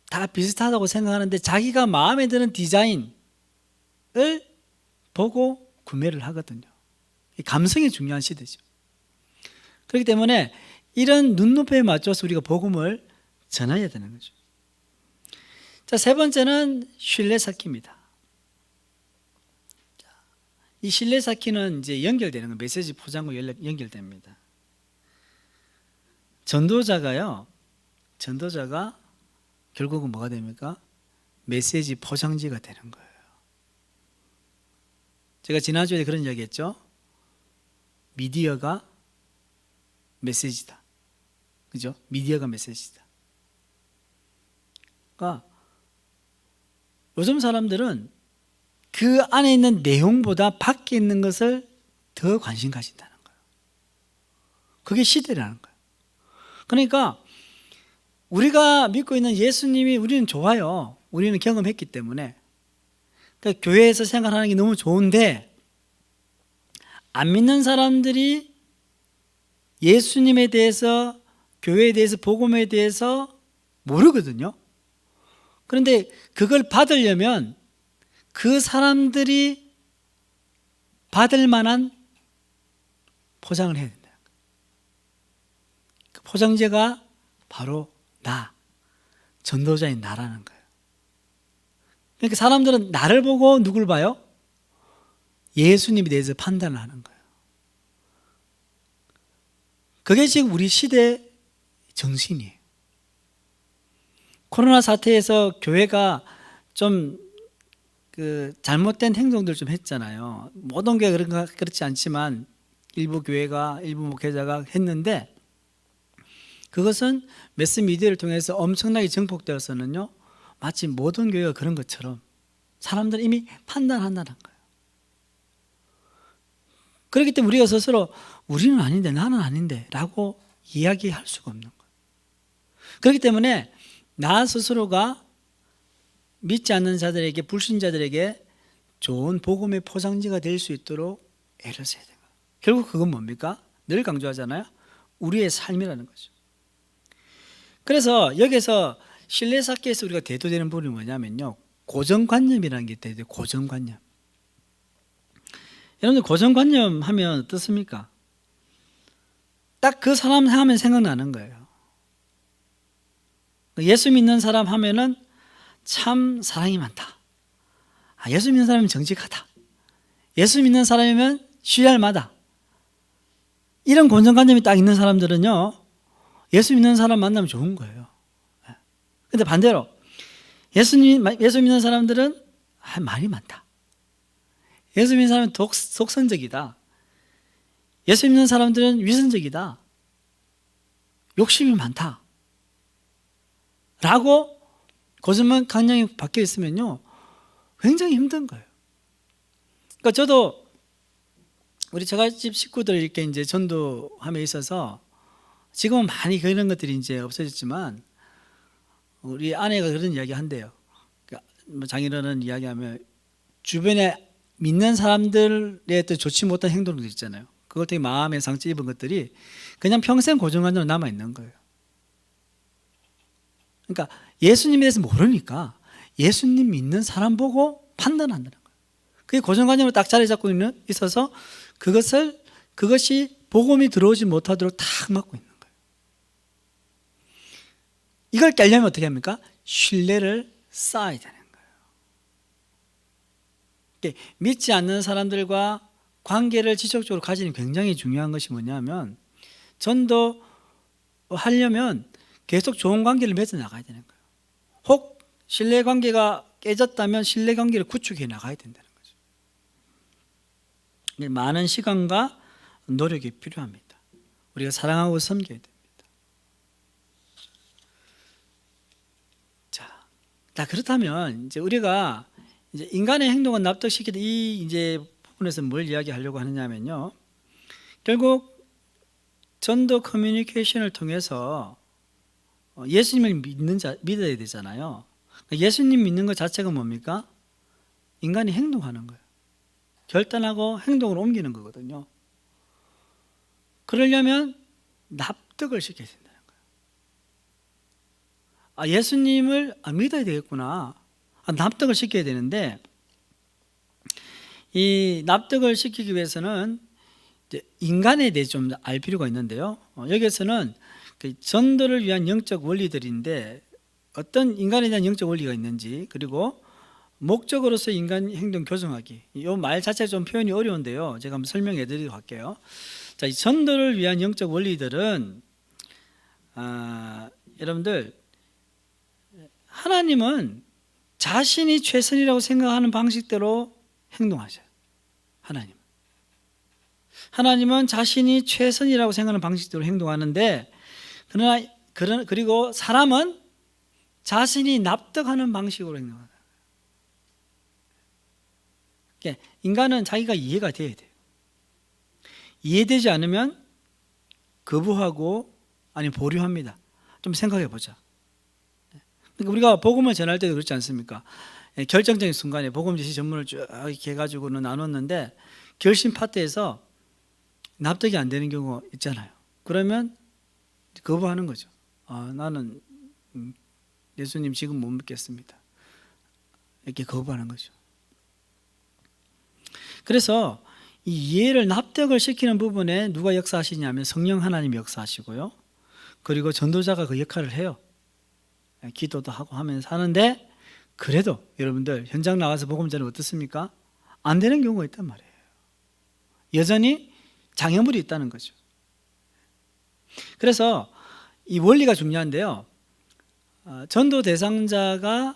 다 비슷하다고 생각하는데 자기가 마음에 드는 디자인을 보고 구매를 하거든요. 감성이 중요한 시대죠. 그렇기 때문에 이런 눈높이에 맞춰서 우리가 복음을 전해야 되는 거죠. 자, 세 번째는 신뢰 쌓기입니다. 이 신뢰 쌓기는 이제 연결되는 거, 메시지 포장과 연결됩니다. 전도자가 결국은 뭐가 됩니까? 메시지 포장지가 되는 거예요. 제가 지난주에 그런 이야기 했죠. 미디어가 메시지다. 그죠? 미디어가 메시지다. 그러니까 요즘 사람들은 그 안에 있는 내용보다 밖에 있는 것을 더 관심 가진다는 거예요. 그게 시대라는 거예요. 그러니까 우리가 믿고 있는 예수님이 우리는 좋아요. 우리는 경험했기 때문에. 그러니까 교회에서 생활하는 게 너무 좋은데 안 믿는 사람들이 예수님에 대해서, 교회에 대해서, 복음에 대해서 모르거든요. 그런데 그걸 받으려면 그 사람들이 받을 만한 포장을 해야 된다. 그 포장재가 바로 나, 전도자인 나라는 거예요. 그러니까 사람들은 나를 보고 누굴 봐요? 예수님에 대해서 판단을 하는 거예요. 그게 지금 우리 시대의 정신이에요. 코로나 사태에서 교회가 좀 잘못된 행동들 좀 했잖아요. 모든 교회가 그렇지 않지만 일부 교회가, 일부 목회자가 했는데 그것은 매스미디어를 통해서 엄청나게 증폭되어서는요, 마치 모든 교회가 그런 것처럼 사람들은 이미 판단한다는 거예요. 그렇기 때문에 우리가 스스로 우리는 아닌데, 나는 아닌데 라고 이야기할 수가 없는 거예요. 그렇기 때문에 나 스스로가 믿지 않는 자들에게, 불신자들에게 좋은 복음의 포장지가 될 수 있도록 애를 써야 돼요. 결국 그건 뭡니까? 늘 강조하잖아요. 우리의 삶이라는 거죠. 그래서 여기서 신뢰사기에서 우리가 대두되는 부분이 뭐냐면요, 고정관념이라는 게 대두돼요. 고정관념. 여러분들 고정관념 하면 어떻습니까? 딱 그 사람 하면 생각나는 거예요. 예수 믿는 사람 하면은 참 사랑이 많다. 예수 믿는 사람이면 정직하다. 예수 믿는 사람이면 신뢰할 만하다. 이런 고정관념이 딱 있는 사람들은요, 예수 믿는 사람 만나면 좋은 거예요. 근데 반대로 예수 믿는 사람들은 말이 많다. 예수 믿는 사람은 독선적이다. 예수 믿는 사람들은 위선적이다. 욕심이 많다. 라고 고정관념이 바뀌어 있으면요, 굉장히 힘든 거예요. 그러니까 저도 우리 저갓집 식구들 이렇게 이제 전도함에 있어서 지금은 많이 그런 것들이 이제 없어졌지만 우리 아내가 그런 이야기 한대요. 그러니까 장인어른 이야기하면 주변에 믿는 사람들의 또 좋지 못한 행동들 있잖아요. 그걸 되게 마음에 상처 입은 것들이 그냥 평생 고정관념으로 남아 있는 거예요. 그러니까 예수님에 대해서 모르니까 예수님 믿는 사람 보고 판단한다는 거예요. 그게 고정관념으로 딱 자리 잡고 있어서 그것이 복음이 들어오지 못하도록 탁 막고 있는 거예요. 이걸 깨려면 어떻게 합니까? 신뢰를 쌓아야 되는 거예요. 믿지 않는 사람들과 관계를 지속적으로 가지는 굉장히 중요한 것이 뭐냐면, 전도하려면 계속 좋은 관계를 맺어 나가야 되는 거예요. 혹 신뢰관계가 깨졌다면 신뢰관계를 구축해 나가야 된다는 거죠. 많은 시간과 노력이 필요합니다. 우리가 사랑하고 섬겨야 됩니다. 자, 그렇다면 이제 우리가 이제 인간의 행동을 납득시키는 이 이제 부분에서 뭘 이야기하려고 하느냐면요, 결국 전도 커뮤니케이션을 통해서 예수님을 믿어야 되잖아요. 예수님 믿는 것 자체가 뭡니까? 인간이 행동하는 거예요. 결단하고 행동으로 옮기는 거거든요. 그러려면 납득을 시켜야 된다는 거예요. 예수님을 믿어야 되겠구나. 납득을 시켜야 되는데, 이 납득을 시키기 위해서는 이제 인간에 대해 좀 알 필요가 있는데요. 여기에서는 그 전도를 위한 영적 원리들인데, 어떤 인간에 대한 영적 원리가 있는지, 그리고 목적으로서 인간 행동 교정하기, 이 말 자체가 좀 표현이 어려운데요, 제가 한번 설명해 드리도록 할게요. 자, 이 전도를 위한 영적 원리들은 여러분들, 하나님은 자신이 최선이라고 생각하는 방식대로 행동하셔요. 하나님은 자신이 최선이라고 생각하는 방식대로 행동하는데, 그리고 사람은 자신이 납득하는 방식으로 행동한다. 그러니까 인간은 자기가 이해가 돼야 돼요. 이해되지 않으면 거부하고 아니면 보류합니다. 좀 생각해 보자. 그러니까 우리가 복음을 전할 때도 그렇지 않습니까? 결정적인 순간에 복음 제시 전문을 쭉 이렇게 해가지고는 나눴는데 결심 파트에서 납득이 안 되는 경우가 있잖아요. 그러면 거부하는 거죠. 나는 예수님 지금 못 믿겠습니다. 이렇게 거부하는 거죠. 그래서 이 이해를 납득을 시키는 부분에 누가 역사하시냐면 성령 하나님이 역사하시고요. 그리고 전도자가 그 역할을 해요. 기도도 하고 하면서 하는데, 그래도 여러분들 현장 나가서 복음 전하면 어떻습니까? 안 되는 경우가 있단 말이에요. 여전히 장애물이 있다는 거죠. 그래서 이 원리가 중요한데요. 전도 대상자가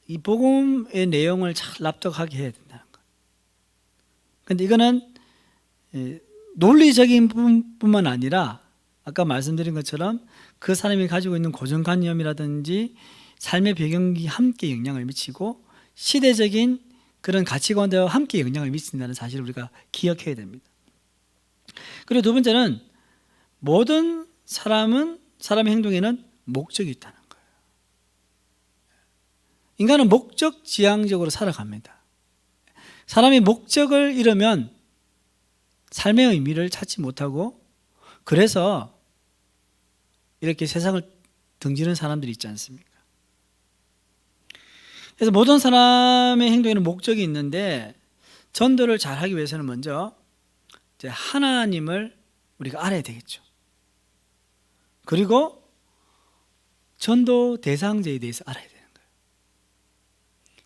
이 복음의 내용을 잘 납득하게 해야 된다는 거예요. 그런데 이거는 논리적인 부분뿐만 아니라 아까 말씀드린 것처럼 그 사람이 가지고 있는 고정관념이라든지 삶의 배경이 함께 영향을 미치고 시대적인 그런 가치관과 함께 영향을 미친다는 사실을 우리가 기억해야 됩니다. 그리고 두 번째는 모든 사람의 행동에는 목적이 있다는 거예요. 인간은 목적 지향적으로 살아갑니다. 사람이 목적을 잃으면 삶의 의미를 찾지 못하고, 그래서 이렇게 세상을 등지는 사람들이 있지 않습니까? 그래서 모든 사람의 행동에는 목적이 있는데, 전도를 잘하기 위해서는 먼저 이제 하나님을 우리가 알아야 되겠죠. 그리고 전도 대상자에 대해서 알아야 되는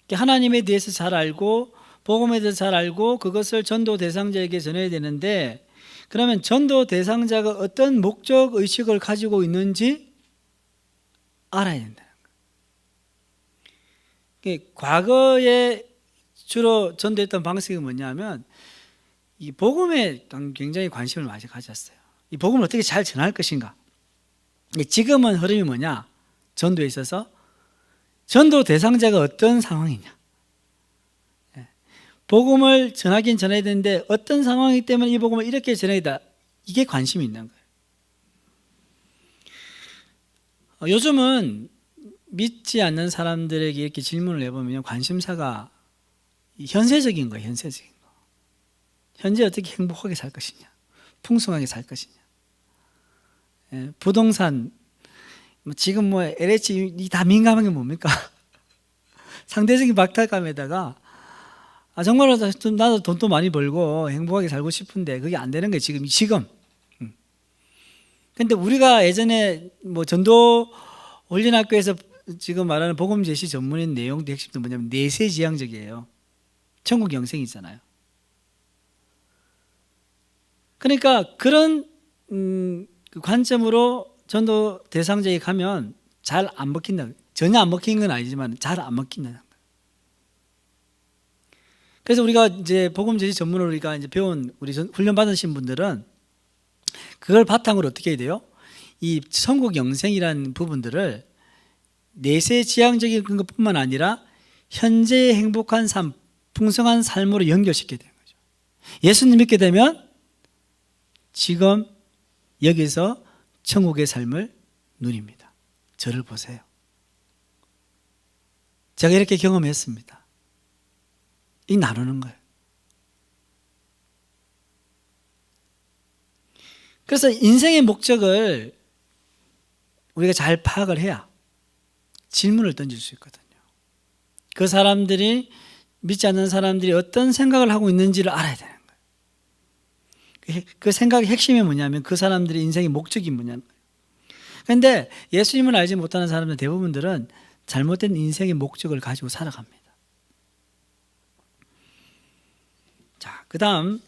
거예요. 하나님에 대해서 잘 알고 복음에 대해서 잘 알고 그것을 전도 대상자에게 전해야 되는데, 그러면 전도 대상자가 어떤 목적 의식을 가지고 있는지 알아야 된다는 거예요. 과거에 주로 전도했던 방식이 뭐냐면 이 복음에 굉장히 관심을 많이 가졌어요. 이 복음을 어떻게 잘 전할 것인가. 지금은 흐름이 뭐냐? 전도에 있어서 전도 대상자가 어떤 상황이냐. 복음을 전하긴 전해야 되는데 어떤 상황이기 때문에 이 복음을 이렇게 전해야 돼. 이게 관심이 있는 거예요. 요즘은 믿지 않는 사람들에게 이렇게 질문을 해보면 관심사가 현세적인 거예요. 현세적인 거. 현재 어떻게 행복하게 살 것이냐, 풍성하게 살 것이냐, 부동산, 지금 LH 다 민감한 게 뭡니까? 상대적인 박탈감에다가 정말로 나도 돈도 많이 벌고 행복하게 살고 싶은데 그게 안 되는 거예요. 지금. 근데 우리가 예전에 전도 훈련학교에서 지금 말하는 복음 제시 전문인 내용도 핵심도 뭐냐면 내세지향적이에요. 천국 영생이잖아요. 그러니까 그런 관점으로 전도 대상자에 가면 잘 안 먹힌다. 전혀 안 먹힌 건 아니지만 잘 안 먹힌다는 거예요. 그래서 우리가 이제 복음 제시 전문으로 우리가 이제 배운 우리 훈련 받으신 분들은 그걸 바탕으로 어떻게 해야 돼요? 이 천국 영생이라는 부분들을 내세지향적인 것뿐만 아니라 현재의 행복한 삶, 풍성한 삶으로 연결시켜야 되는 거죠. 예수님 믿게 되면 지금 여기서 천국의 삶을 누립니다. 저를 보세요. 제가 이렇게 경험했습니다. 이 나누는 거예요. 그래서 인생의 목적을 우리가 잘 파악을 해야 질문을 던질 수 있거든요. 그 사람들이 믿지 않는 사람들이 어떤 생각을 하고 있는지를 알아야 되는 거예요. 그 생각의 핵심이 뭐냐면 그 사람들의 인생의 목적이 뭐냐는 거예요. 그런데 예수님을 알지 못하는 사람들 대부분들은 잘못된 인생의 목적을 가지고 살아갑니다. 자, 그 다음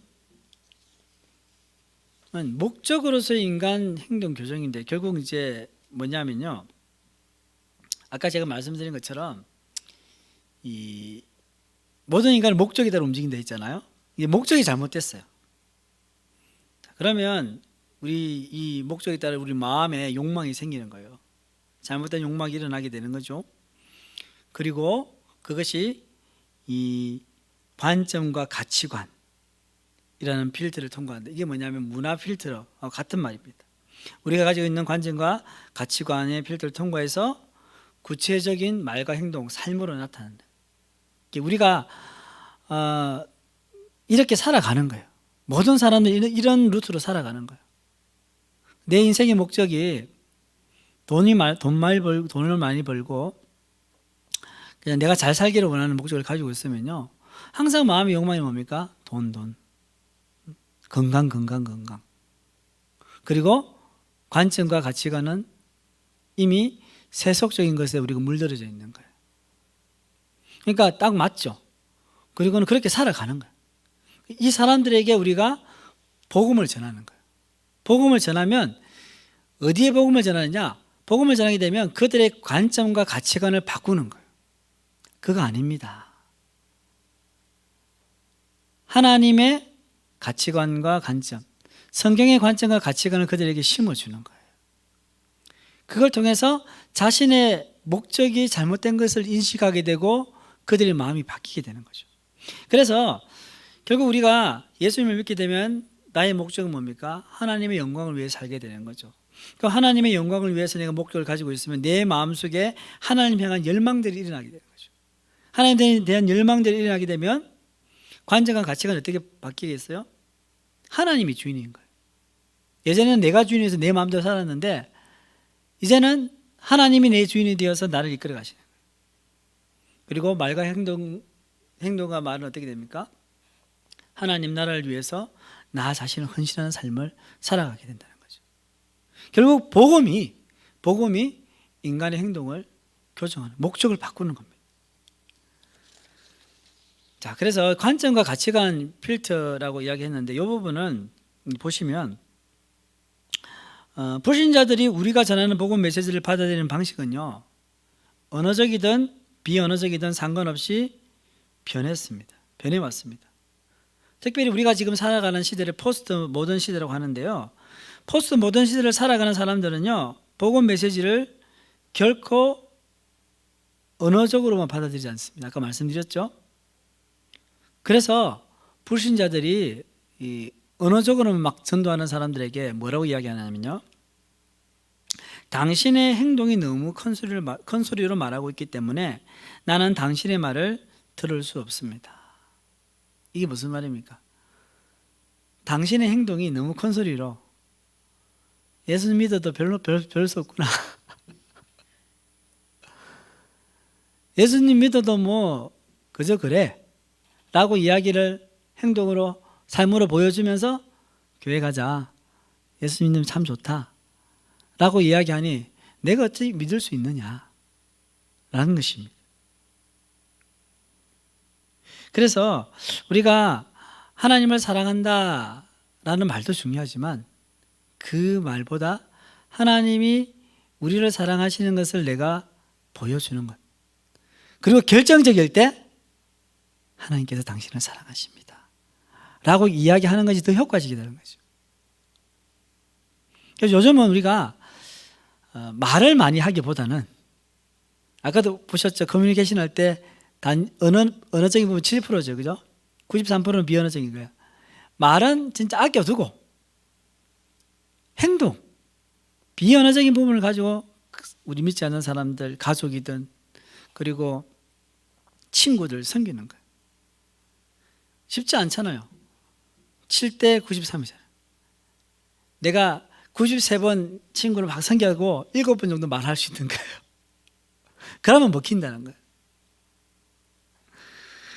목적으로서의 인간 행동 교정인데 결국 이제 뭐냐면요. 아까 제가 말씀드린 것처럼 이 모든 인간은 목적에 따라 움직인다 했잖아요. 이게 목적이 잘못됐어요. 그러면 우리 이 목적에 따라 우리 마음에 욕망이 생기는 거예요. 잘못된 욕망이 일어나게 되는 거죠. 그리고 그것이 이 관점과 가치관이라는 필터를 통과한다. 이게 뭐냐면 문화 필터 같은 말입니다. 우리가 가지고 있는 관점과 가치관의 필터를 통과해서 구체적인 말과 행동, 삶으로 나타난다. 우리가 이렇게 살아가는 거예요. 모든 사람들이 이런 루트로 살아가는 거예요. 내 인생의 목적이 돈을 많이 벌고 그냥 내가 잘 살기를 원하는 목적을 가지고 있으면요, 항상 마음의 욕망이 뭡니까? 돈, 건강. 그리고 관점과 가치관은 이미 세속적인 것에 우리가 물들어져 있는 거예요. 그러니까 딱 맞죠. 그리고는 그렇게 살아가는 거예요. 이 사람들에게 우리가 복음을 전하는 거예요. 복음을 전하면 어디에 복음을 전하느냐? 복음을 전하게 되면 그들의 관점과 가치관을 바꾸는 거예요. 그거 아닙니다. 하나님의 가치관과 관점, 성경의 관점과 가치관을 그들에게 심어주는 거예요. 그걸 통해서 자신의 목적이 잘못된 것을 인식하게 되고 그들의 마음이 바뀌게 되는 거죠. 그래서 결국 우리가 예수님을 믿게 되면 나의 목적은 뭡니까? 하나님의 영광을 위해 살게 되는 거죠. 그 하나님의 영광을 위해서 내가 목적을 가지고 있으면 내 마음속에 하나님 향한 열망들이 일어나게 되는 거죠. 하나님에 대한 열망들이 일어나게 되면 관점과 가치관이 어떻게 바뀌겠어요? 하나님이 주인인 거예요. 예전에는 내가 주인이어서 내 마음대로 살았는데 이제는 하나님이 내 주인이 되어서 나를 이끌어 가시는 거예요. 그리고 말과 행동과 말은 어떻게 됩니까? 하나님 나라를 위해서 나 자신을 헌신하는 삶을 살아가게 된다는 거죠. 결국 복음이 인간의 행동을 교정하는, 목적을 바꾸는 겁니다. 자, 그래서 관점과 가치관 필터라고 이야기했는데 이 부분은 보시면 불신자들이 우리가 전하는 복음 메시지를 받아들이는 방식은요, 언어적이든 비언어적이든 상관없이 변해왔습니다. 특별히 우리가 지금 살아가는 시대를 포스트 모던 시대라고 하는데요, 포스트 모던 시대를 살아가는 사람들은요, 복음 메시지를 결코 언어적으로만 받아들이지 않습니다. 아까 말씀드렸죠. 그래서 불신자들이 이 언어적으로만 막 전도하는 사람들에게 뭐라고 이야기하냐면요, 당신의 행동이 너무 큰 소리로 말하고 있기 때문에 나는 당신의 말을 들을 수 없습니다. 이게 무슨 말입니까? 당신의 행동이 너무 큰 소리로 예수 믿어도 별 수 없구나. 예수님 믿어도 뭐 그저 그래 라고 이야기를 행동으로, 삶으로 보여주면서 교회 가자, 예수 믿으면 참 좋다 라고 이야기하니 내가 어떻게 믿을 수 있느냐 라는 것입니다. 그래서 우리가 하나님을 사랑한다 라는 말도 중요하지만 그 말보다 하나님이 우리를 사랑하시는 것을 내가 보여주는 것, 그리고 결정적일 때 하나님께서 당신을 사랑하십니다 라고 이야기하는 것이 더 효과적이라는 거죠. 그래서 요즘은 우리가 말을 많이 하기보다는, 아까도 보셨죠? 커뮤니케이션 할 때 언어적인 부분 7%죠, 그죠? 93%는 비언어적인 거예요. 말은 진짜 아껴두고 행동, 비언어적인 부분을 가지고 우리 믿지 않는 사람들, 가족이든 그리고 친구들 섬기는 거예요. 쉽지 않잖아요. 7대 93이잖아요. 내가 93번 친구를 막 섬기고 7번 정도 말할 수 있는 거예요. 그러면 먹힌다는 거예요.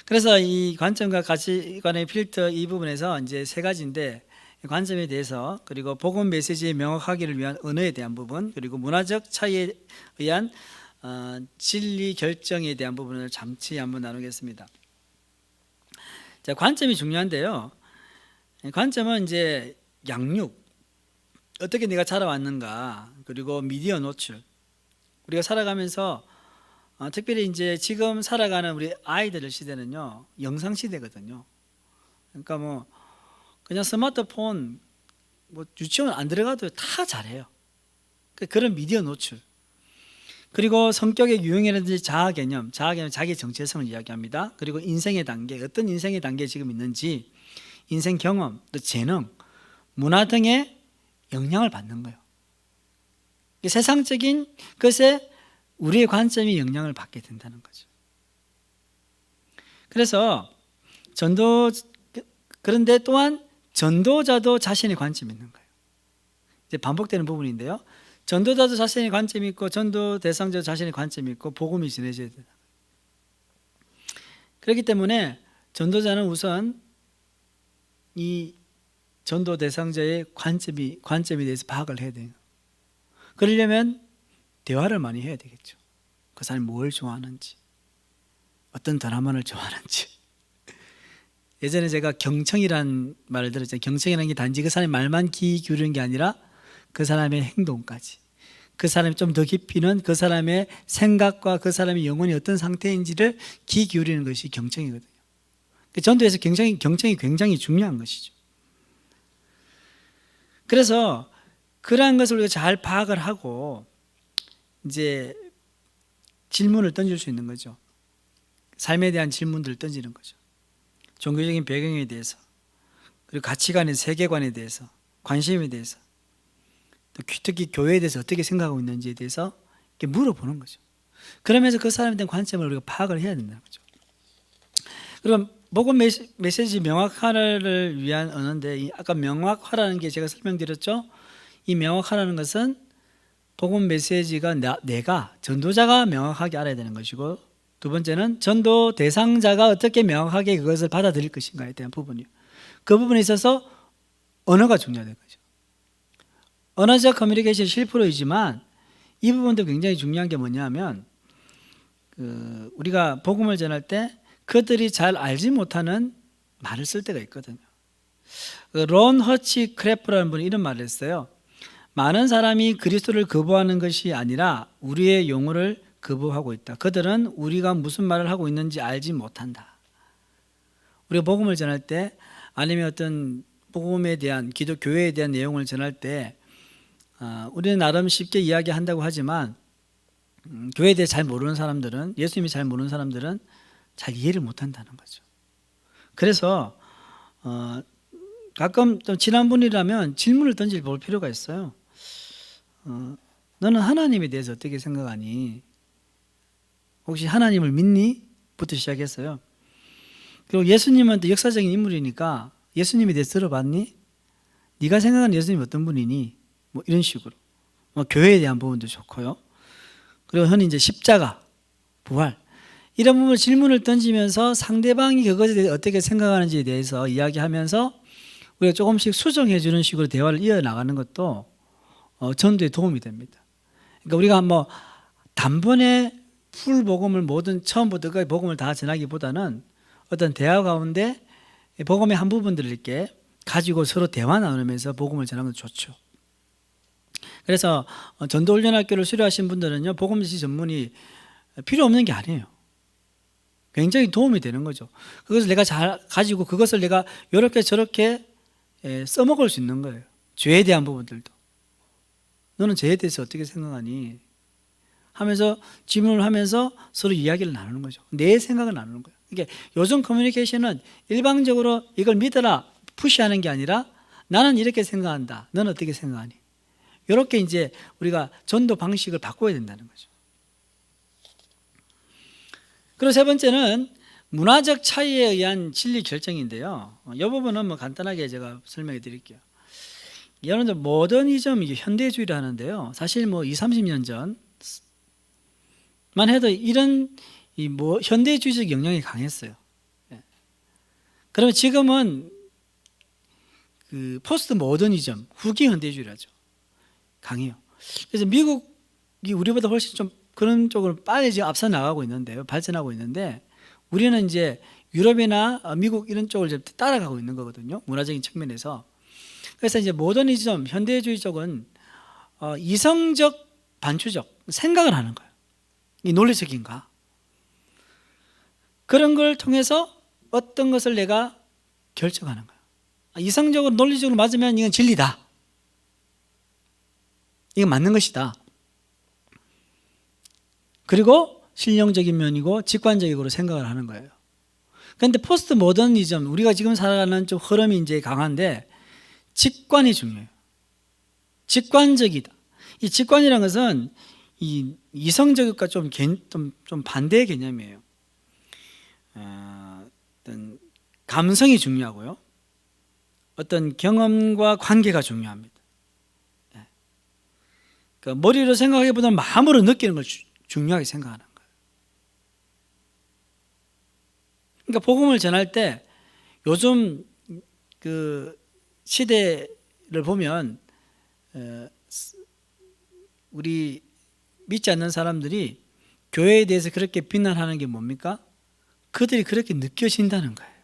그래서 이 관점과 가치관의 필터 이 부분에서 이제 세 가지인데, 관점에 대해서, 그리고 복음 메시지의 명확하기를 위한 언어에 대한 부분, 그리고 문화적 차이에 의한 진리 결정에 대한 부분을 잠시 한번 나누겠습니다. 자, 관점이 중요한데요. 관점은 이제 양육, 어떻게 내가 자라왔는가, 그리고 미디어 노출, 우리가 살아가면서 특별히 이제 지금 살아가는 우리 아이들 시대는요, 영상 시대거든요. 그러니까 뭐 그냥 스마트폰 뭐 유치원 안 들어가도 다 잘해요. 그런 미디어 노출. 그리고 성격의 유형이라든지 자아 개념 자기 정체성을 이야기합니다. 그리고 인생의 단계, 어떤 인생의 단계에 지금 있는지, 인생 경험, 또 재능, 문화 등의 영향을 받는 거예요. 세상적인 것에 우리의 관점이 영향을 받게 된다는 거죠. 그래서 그런데 또한 전도자도 자신의 관점이 있는 거예요. 이제 반복되는 부분인데요. 전도자도 자신의 관점이 있고 전도 대상자도 자신의 관점이 있고 복음이 전해져야 된다. 그렇기 때문에 전도자는 우선 이 전도 대상자의 관점에 대해서 파악을 해야 돼요. 그러려면 대화를 많이 해야 되겠죠. 그 사람이 뭘 좋아하는지, 어떤 드라마를 좋아하는지. 예전에 제가 경청이라는 말을 들었잖아요. 경청이라는 게 단지 그 사람의 말만 귀 기울이는 게 아니라 그 사람의 행동까지, 그 사람이 좀 더 깊이는 그 사람의 생각과 그 사람의 영혼이 어떤 상태인지를 귀 기울이는 것이 경청이거든요. 전도에서 경청이 굉장히 중요한 것이죠. 그래서 그러한 것을 우리가 잘 파악을 하고 이제 질문을 던질 수 있는 거죠. 삶에 대한 질문들을 던지는 거죠. 종교적인 배경에 대해서, 그리고 가치관의 세계관에 대해서, 관심에 대해서, 또 특히 교회에 대해서 어떻게 생각하고 있는지에 대해서 이렇게 물어보는 거죠. 그러면서 그 사람에 대한 관점을 우리가 파악을 해야 된다는 거죠. 그럼 복음 메시지 명확화를 위한 언어인데, 아까 명확화라는 게 제가 설명드렸죠. 이 명확화라는 것은 복음 메시지가 내가 전도자가 명확하게 알아야 되는 것이고, 두 번째는 전도 대상자가 어떻게 명확하게 그것을 받아들일 것인가에 대한 부분이에요. 그 부분에 있어서 언어가 중요하다는 거죠. 언어적 커뮤니케이션이 7%이지만 이 부분도 굉장히 중요한 게 뭐냐면, 우리가 복음을 전할 때 그들이 잘 알지 못하는 말을 쓸 때가 있거든요. 론 허치 크래프라는 분이 이런 말을 했어요. 많은 사람이 그리스도를 거부하는 것이 아니라 우리의 용어를 거부하고 있다. 그들은 우리가 무슨 말을 하고 있는지 알지 못한다. 우리가 복음을 전할 때, 아니면 어떤 복음에 대한 기독 교회에 대한 내용을 전할 때 우리는 나름 쉽게 이야기한다고 하지만 교회에 대해 잘 모르는 사람들은, 예수님이 잘 모르는 사람들은 잘 이해를 못한다는 거죠. 그래서 가끔 좀 친한 분이라면 질문을 볼 필요가 있어요. 너는 하나님에 대해서 어떻게 생각하니? 혹시 하나님을 믿니? 부터 시작했어요. 그리고 예수님은 또 역사적인 인물이니까 예수님에 대해서 들어봤니? 네가 생각하는 예수님이 어떤 분이니? 뭐 이런 식으로. 교회에 대한 부분도 좋고요. 그리고 흔히 이제 십자가, 부활, 이런 부분 질문을 던지면서 상대방이 그것에 대해서 어떻게 생각하는지에 대해서 이야기하면서 우리가 조금씩 수정해 주는 식으로 대화를 이어나가는 것도 전도에 도움이 됩니다. 그러니까 우리가 뭐 단번에 풀 복음을 모든 처음부터 끝까지 복음을 다 전하기보다는 어떤 대화 가운데 복음의 한 부분들을 이렇게 가지고 서로 대화 나누면서 복음을 전하는 것도 좋죠. 그래서 전도훈련학교를 수료하신 분들은요, 복음시 전문이 필요 없는 게 아니에요. 굉장히 도움이 되는 거죠. 그것을 내가 잘 가지고 그것을 내가 이렇게 저렇게 써먹을 수 있는 거예요. 죄에 대한 부분들도. 너는 죄에 대해서 어떻게 생각하니? 하면서 질문을 하면서 서로 이야기를 나누는 거죠. 내 생각을 나누는 거예요. 이게 요즘 커뮤니케이션은 일방적으로 이걸 믿어라 푸시하는 게 아니라 나는 이렇게 생각한다. 너는 어떻게 생각하니? 이렇게 이제 우리가 전도 방식을 바꿔야 된다는 거죠. 그리고 세 번째는 문화적 차이에 의한 진리 결정인데요. 이 부분은 뭐 간단하게 제가 설명해 드릴게요. 여러분들 모더니즘, 이게 현대주의를 하는데요. 사실 뭐 20, 30년 전만 해도 이런 현대주의적 영향이 강했어요. 그러면 지금은 그 포스트 모더니즘, 후기 현대주의라죠. 강해요. 그래서 미국이 우리보다 훨씬 좀 그런 쪽으로 빨리 지금 앞서 나가고 있는데요. 발전하고 있는데 우리는 이제 유럽이나 미국 이런 쪽을 이제 따라가고 있는 거거든요. 문화적인 측면에서. 그래서 이제 모더니즘, 현대주의 쪽은 이성적, 반추적 생각을 하는 거예요. 이 논리적인가? 그런 걸 통해서 어떤 것을 내가 결정하는 거예요. 이성적으로 논리적으로 맞으면 이건 진리다. 이건 맞는 것이다. 그리고 실용적인 면이고 직관적으로 생각을 하는 거예요. 그런데 포스트 모더니즘, 우리가 지금 살아가는 좀 흐름이 이제 강한데 직관이 중요해요. 직관적이다. 이 직관이라는 것은 이 이성적과 좀 반대의 개념이에요. 어떤 감성이 중요하고요. 어떤 경험과 관계가 중요합니다. 그러니까 머리로 생각하기보다는 마음으로 느끼는 걸 중요하게 생각하는 거예요. 그러니까 복음을 전할 때 요즘 그 시대를 보면 우리 믿지 않는 사람들이 교회에 대해서 그렇게 비난하는 게 뭡니까? 그들이 그렇게 느껴진다는 거예요.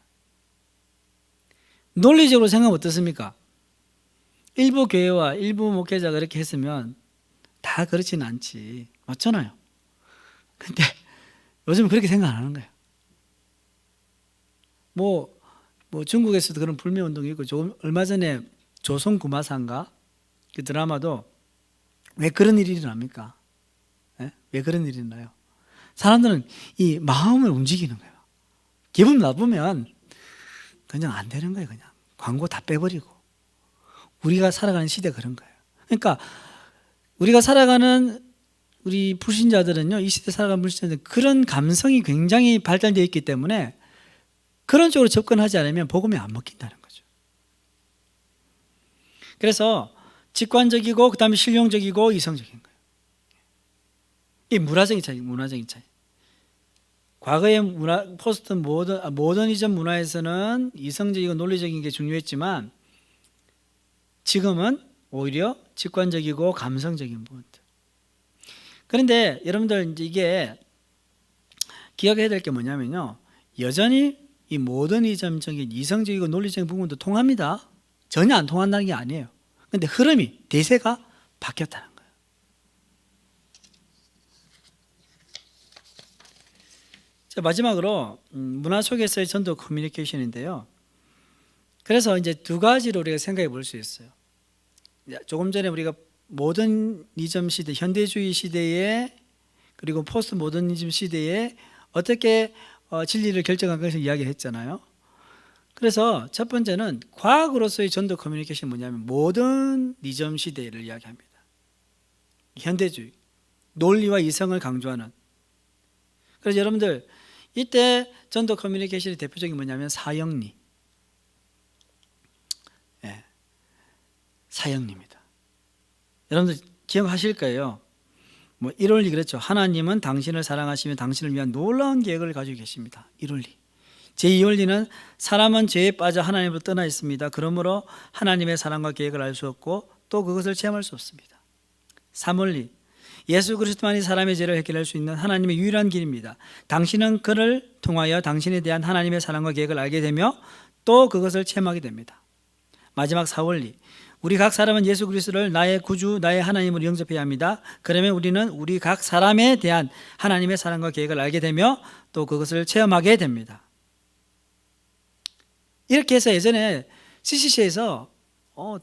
논리적으로 생각하면 어떻습니까? 일부 교회와 일부 목회자가 그렇게 했으면 다 그렇지는 않지. 맞잖아요. 근데 요즘은 그렇게 생각 안 하는 거예요. 뭐 중국에서도 그런 불매운동이 있고, 얼마 전에 조선구마사인가? 그 드라마도 왜 그런 일이 일어납니까? 네? 왜 그런 일이 일어나요? 사람들은 이 마음을 움직이는 거예요. 기분 나쁘면 그냥 안 되는 거예요. 그냥 광고 다 빼버리고. 우리가 살아가는 시대가 그런 거예요. 그러니까 우리가 살아가는 우리 불신자들은요, 이 시대 살아가는 불신자들은 그런 감성이 굉장히 발달되어 있기 때문에 그런 쪽으로 접근하지 않으면 복음이 안 먹힌다는 거죠. 그래서 직관적이고 그 다음에 실용적이고 이성적인 거예요. 이 문화적인 차이. 과거의 포스트 모더니즘 문화에서는 이성적이고 논리적인 게 중요했지만 지금은 오히려 직관적이고 감성적인 부분들. 그런데 여러분들 이제 이게 기억해야 될 게 뭐냐면요, 여전히 이 모더니즘적인 이성적이고 논리적인 부분도 통합니다. 전혀 안 통한다는 게 아니에요. 그런데 흐름이, 대세가 바뀌었다는 거예요. 자, 마지막으로 문화 속에서의 전도 커뮤니케이션인데요. 그래서 이제 두 가지로 우리가 생각해 볼 수 있어요. 조금 전에 우리가 모더니즘 시대, 현대주의 시대에 그리고 포스트 모더니즘 시대에 어떻게 진리를 결정한 것을 이야기했잖아요. 그래서 첫 번째는 과학으로서의 전도 커뮤니케이션이 뭐냐면 모더니즘 시대를 이야기합니다. 현대주의, 논리와 이성을 강조하는. 그래서 여러분들 이때 전도 커뮤니케이션의 대표적인 뭐냐면 사형리. 네, 사형리입니다. 여러분들 기억하실 거예요. 뭐 1원리 그랬죠. 하나님은 당신을 사랑하시며 당신을 위한 놀라운 계획을 가지고 계십니다. 1원리. 제2원리는 사람은 죄에 빠져 하나님을 떠나 있습니다. 그러므로 하나님의 사랑과 계획을 알 수 없고 또 그것을 체험할 수 없습니다. 3원리. 예수 그리스도만이 사람의 죄를 해결할 수 있는 하나님의 유일한 길입니다. 당신은 그를 통하여 당신에 대한 하나님의 사랑과 계획을 알게 되며 또 그것을 체험하게 됩니다. 마지막 4원리. 우리 각 사람은 예수 그리스도를 나의 구주, 나의 하나님으로 영접해야 합니다. 그러면 우리는 우리 각 사람에 대한 하나님의 사랑과 계획을 알게 되며 또 그것을 체험하게 됩니다. 이렇게 해서 예전에 CCC에서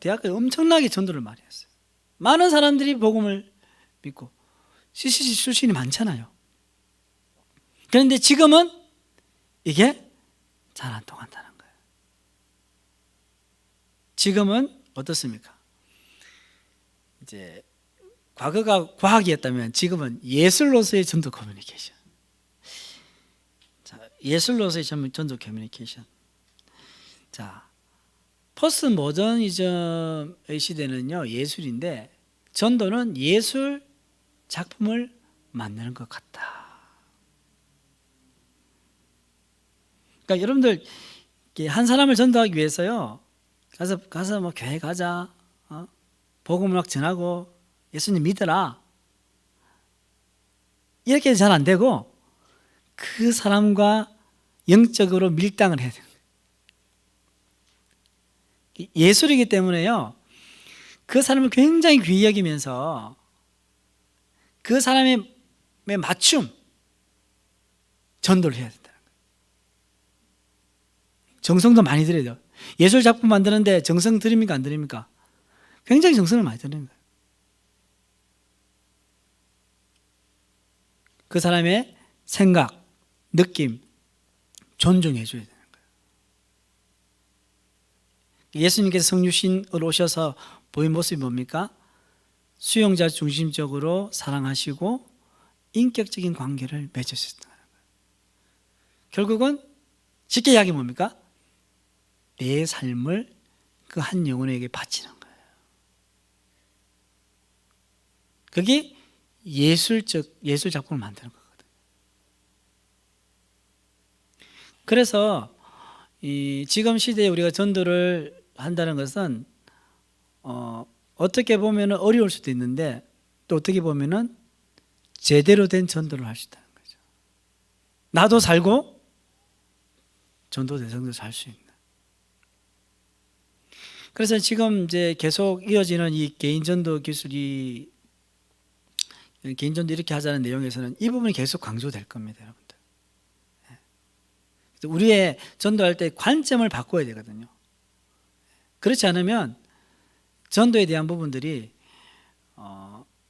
대학교에 엄청나게 전도를 많이 했어요. 많은 사람들이 복음을 믿고 CCC 출신이 많잖아요. 그런데 지금은 이게 잘 안 통한다는 거예요. 지금은 어떻습니까? 이제 과거가 과학이었다면 지금은 예술로서의 전도 커뮤니케이션. 자, 예술로서의 전도 커뮤니케이션. 자, 포스트 모더니즘의 시대는요, 예술인데 전도는 예술 작품을 만드는 것 같다. 그러니까 여러분들 한 사람을 전도하기 위해서요, 가서 뭐 교회 가자, 복음을 막 전하고 예수님 믿어라, 이렇게 잘 안 되고 그 사람과 영적으로 밀당을 해야 돼요. 예술이기 때문에요, 그 사람을 굉장히 귀히 여기면서 그 사람의 맞춤 전도를 해야 된다는 거예요. 정성도 많이 들여야 돼요. 예술 작품 만드는데 정성 들입니까 안 들입니까? 굉장히 정성을 많이 드는 거예요. 그 사람의 생각, 느낌 존중해 줘야 되는 거예요. 예수님께서 성육신으로 오셔서 보인 모습이 뭡니까? 수용자 중심적으로 사랑하시고 인격적인 관계를 맺으셨다는 거예요. 결국은 쉽게 이야기하면 뭡니까? 내 삶을 그 한 영혼에게 바치는 거예요. 그게 예술 작품을 만드는 거거든요. 그래서 지금 시대에 우리가 전도를 한다는 것은 어떻게 보면 어려울 수도 있는데 또 어떻게 보면 제대로 된 전도를 할 수 있다는 거죠. 나도 살고 전도 대상도 살 수 있는. 그래서 지금 이제 계속 이어지는 이 개인 전도 기술이 개인 전도 이렇게 하자는 내용에서는 이 부분이 계속 강조될 겁니다, 여러분들. 우리의 전도할 때 관점을 바꿔야 되거든요. 그렇지 않으면 전도에 대한 부분들이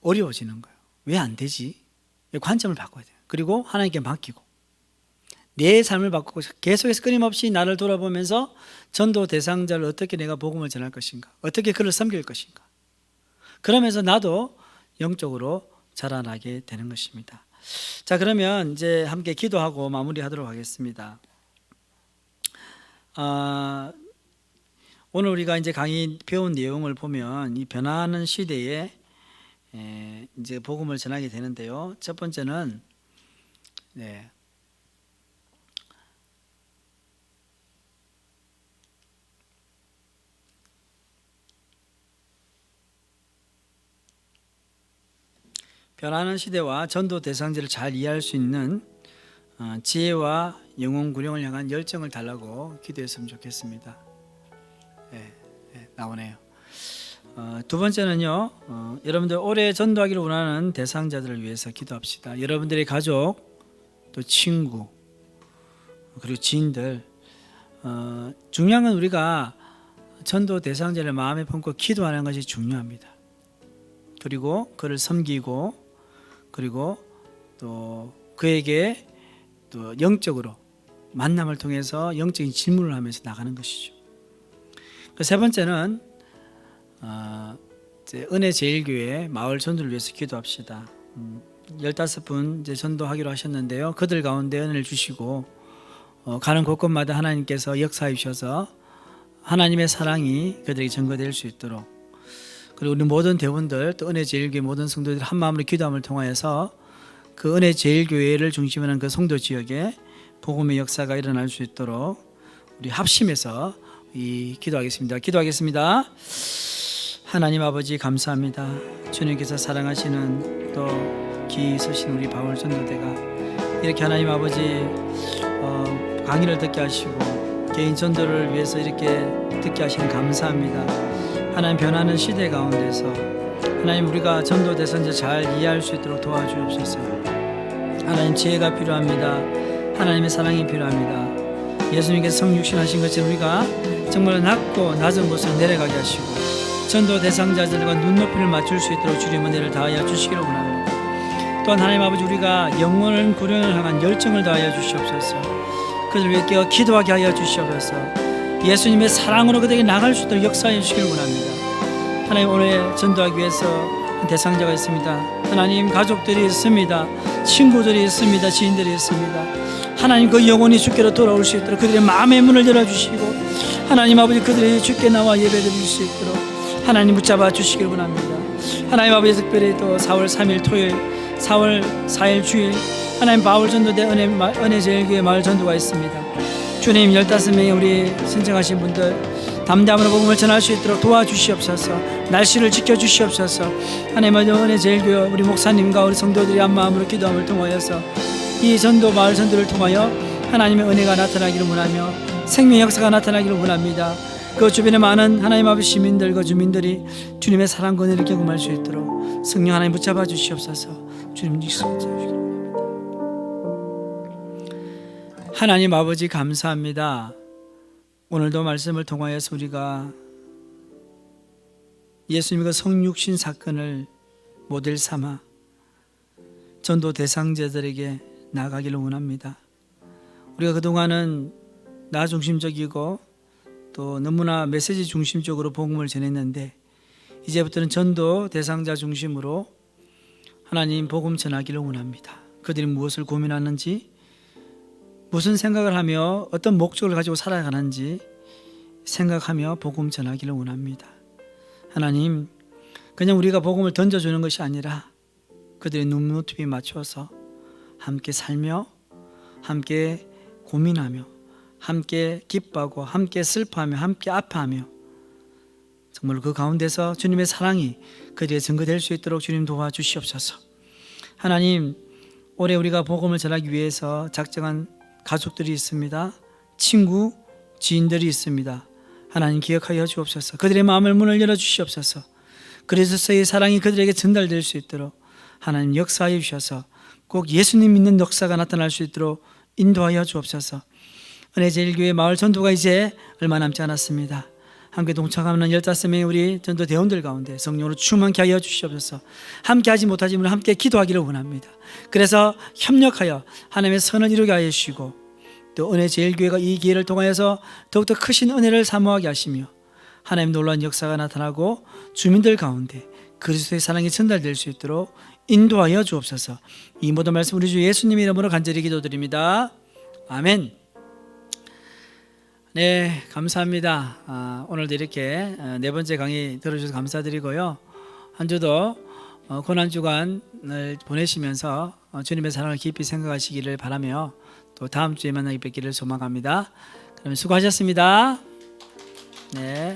어려워지는 거예요. 왜 안 되지? 관점을 바꿔야 돼요. 그리고 하나님께 맡기고 내 삶을 바꾸고 계속해서 끊임없이 나를 돌아보면서 전도 대상자를 어떻게 내가 복음을 전할 것인가, 어떻게 그를 섬길 것인가. 그러면서 나도 영적으로 자라나게 되는 것입니다. 자, 그러면 이제 함께 기도하고 마무리하도록 하겠습니다. 오늘 우리가 이제 강의 배운 내용을 보면 이 변화하는 시대에 이제 복음을 전하게 되는데요. 첫 번째는 변화하는 시대와 전도 대상자를 잘 이해할 수 있는 지혜와 영혼 구령을 향한 열정을 달라고 기도했으면 좋겠습니다. 나오네요. 두 번째는요, 여러분들 올해 전도하기를 원하는 대상자들을 위해서 기도합시다. 여러분들의 가족, 또 친구, 그리고 지인들, 중요한 건 우리가 전도 대상자를 마음에 품고 기도하는 것이 중요합니다. 그리고 그를 섬기고, 그리고 또 그에게 또 영적으로 만남을 통해서 영적인 질문을 하면서 나가는 것이죠. 그 세 번째는 은혜 제일교회 마을 전도를 위해서 기도합시다. 15분 이제 전도하기로 하셨는데요. 그들 가운데 은혜를 주시고 가는 곳곳마다 하나님께서 역사해 주셔서 하나님의 사랑이 그들에게 전거될 수 있도록, 그리고 우리 모든 대원들 또 은혜 제일교회 모든 성도들 한 마음으로 기도함을 통하여서 그 은혜 제일교회를 중심으로 하는 그 성도 지역에 복음의 역사가 일어날 수 있도록 우리 합심해서 기도하겠습니다. 기도하겠습니다. 하나님 아버지 감사합니다. 주님께서 사랑하시는 또 기 있으신 우리 바울 전도대가 이렇게 하나님 아버지 강의를 듣게 하시고 개인 전도를 위해서 이렇게 듣게 하시는 감사합니다. 하나님 변하는 시대 가운데서 하나님 우리가 전도 대상자 잘 이해할 수 있도록 도와주옵소서. 하나님 지혜가 필요합니다. 하나님의 사랑이 필요합니다. 예수님께서 성육신하신 것처럼 우리가 정말 낮고 낮은 곳으로 내려가게 하시고 전도 대상자들과 눈높이를 맞출 수 있도록 주님 은혜를 다하여 주시기를 원합니다. 또한 하나님 아버지 우리가 영혼을 구령을 향한 열정을 다하여 주시옵소서. 그들 위해 깨어 기도하게 하여 주시옵소서. 예수님의 사랑으로 그들에게 나갈 수 있도록 역사해 주시기를 원합니다. 하나님 오늘 전도하기 위해서 대상자가 있습니다. 하나님 가족들이 있습니다. 친구들이 있습니다. 지인들이 있습니다. 하나님 그 영혼이 주께로 돌아올 수 있도록 그들의 마음의 문을 열어주시고 하나님 아버지 그들이 주께 나와 예배드릴 수 있도록 하나님 붙잡아 주시길 원합니다. 하나님 아버지 특별히 또 4월 3일 토요일 4월 4일 주일 하나님 바울 전도대 은혜 제일교회 마을 전도가 있습니다. 주님 15명의 우리 신청하신 분들 담대함으로 복음을 전할 수 있도록 도와주시옵소서. 날씨를 지켜주시옵소서. 하나님 아버지 은혜 제일교회 우리 목사님과 우리 성도들이 한 마음으로 기도함을 통하여서 이 전도 마을 전도를 통하여 하나님의 은혜가 나타나기를 원하며 생명의 역사가 나타나기를 원합니다. 그 주변에 많은 하나님 아버지 시민들과 주민들이 주님의 사랑과 은혜를 경험할 수 있도록 성령 하나님 붙잡아 주시옵소서. 주님 주시옵소서. 하나님 아버지 감사합니다. 오늘도 말씀을 통하여서 우리가 예수님과 성육신 사건을 모델 삼아 전도 대상자들에게 나가기를 원합니다. 우리가 그동안은 나 중심적이고 또 너무나 메시지 중심적으로 복음을 전했는데 이제부터는 전도 대상자 중심으로 하나님 복음 전하기를 원합니다. 그들이 무엇을 고민하는지, 무슨 생각을 하며 어떤 목적을 가지고 살아가는지 생각하며 복음 전하기를 원합니다. 하나님, 그냥 우리가 복음을 던져주는 것이 아니라 그들의 눈높이에 맞춰서 함께 살며 함께 고민하며 함께 기뻐하고 함께 슬퍼하며 함께 아파하며 정말 그 가운데서 주님의 사랑이 그들의 증거될 수 있도록 주님 도와주시옵소서. 하나님, 올해 우리가 복음을 전하기 위해서 작정한 가족들이 있습니다. 친구, 지인들이 있습니다. 하나님 기억하여 주옵소서. 그들의 마음을 문을 열어주시옵소서. 그리스도의 사랑이 그들에게 전달될 수 있도록 하나님 역사하여 주셔서 꼭 예수님 믿는 역사가 나타날 수 있도록 인도하여 주옵소서. 은혜제일교회 마을 전도가 이제 얼마 남지 않았습니다. 함께 동참하는 15명의 우리 전도 대원들 가운데 성령으로 충만케 하여 주시옵소서. 함께 하지 못하지만 함께 기도하기를 원합니다. 그래서 협력하여 하나님의 선을 이루게 하여 주시고 또 은혜제일교회가 이 기회를 통하여서 더욱더 크신 은혜를 사모하게 하시며 하나님 놀라운 역사가 나타나고 주민들 가운데 그리스도의 사랑이 전달될 수 있도록 인도하여 주옵소서. 이 모든 말씀 우리 주 예수님의 이름으로 간절히 기도드립니다. 아멘. 네, 감사합니다. 오늘도 이렇게 네 번째 강의 들어주셔서 감사드리고요. 한 주도 고난주간을 보내시면서 주님의 사랑을 깊이 생각하시기를 바라며 또 다음 주에 만나게 뵙기를 소망합니다. 그럼 수고하셨습니다. 네.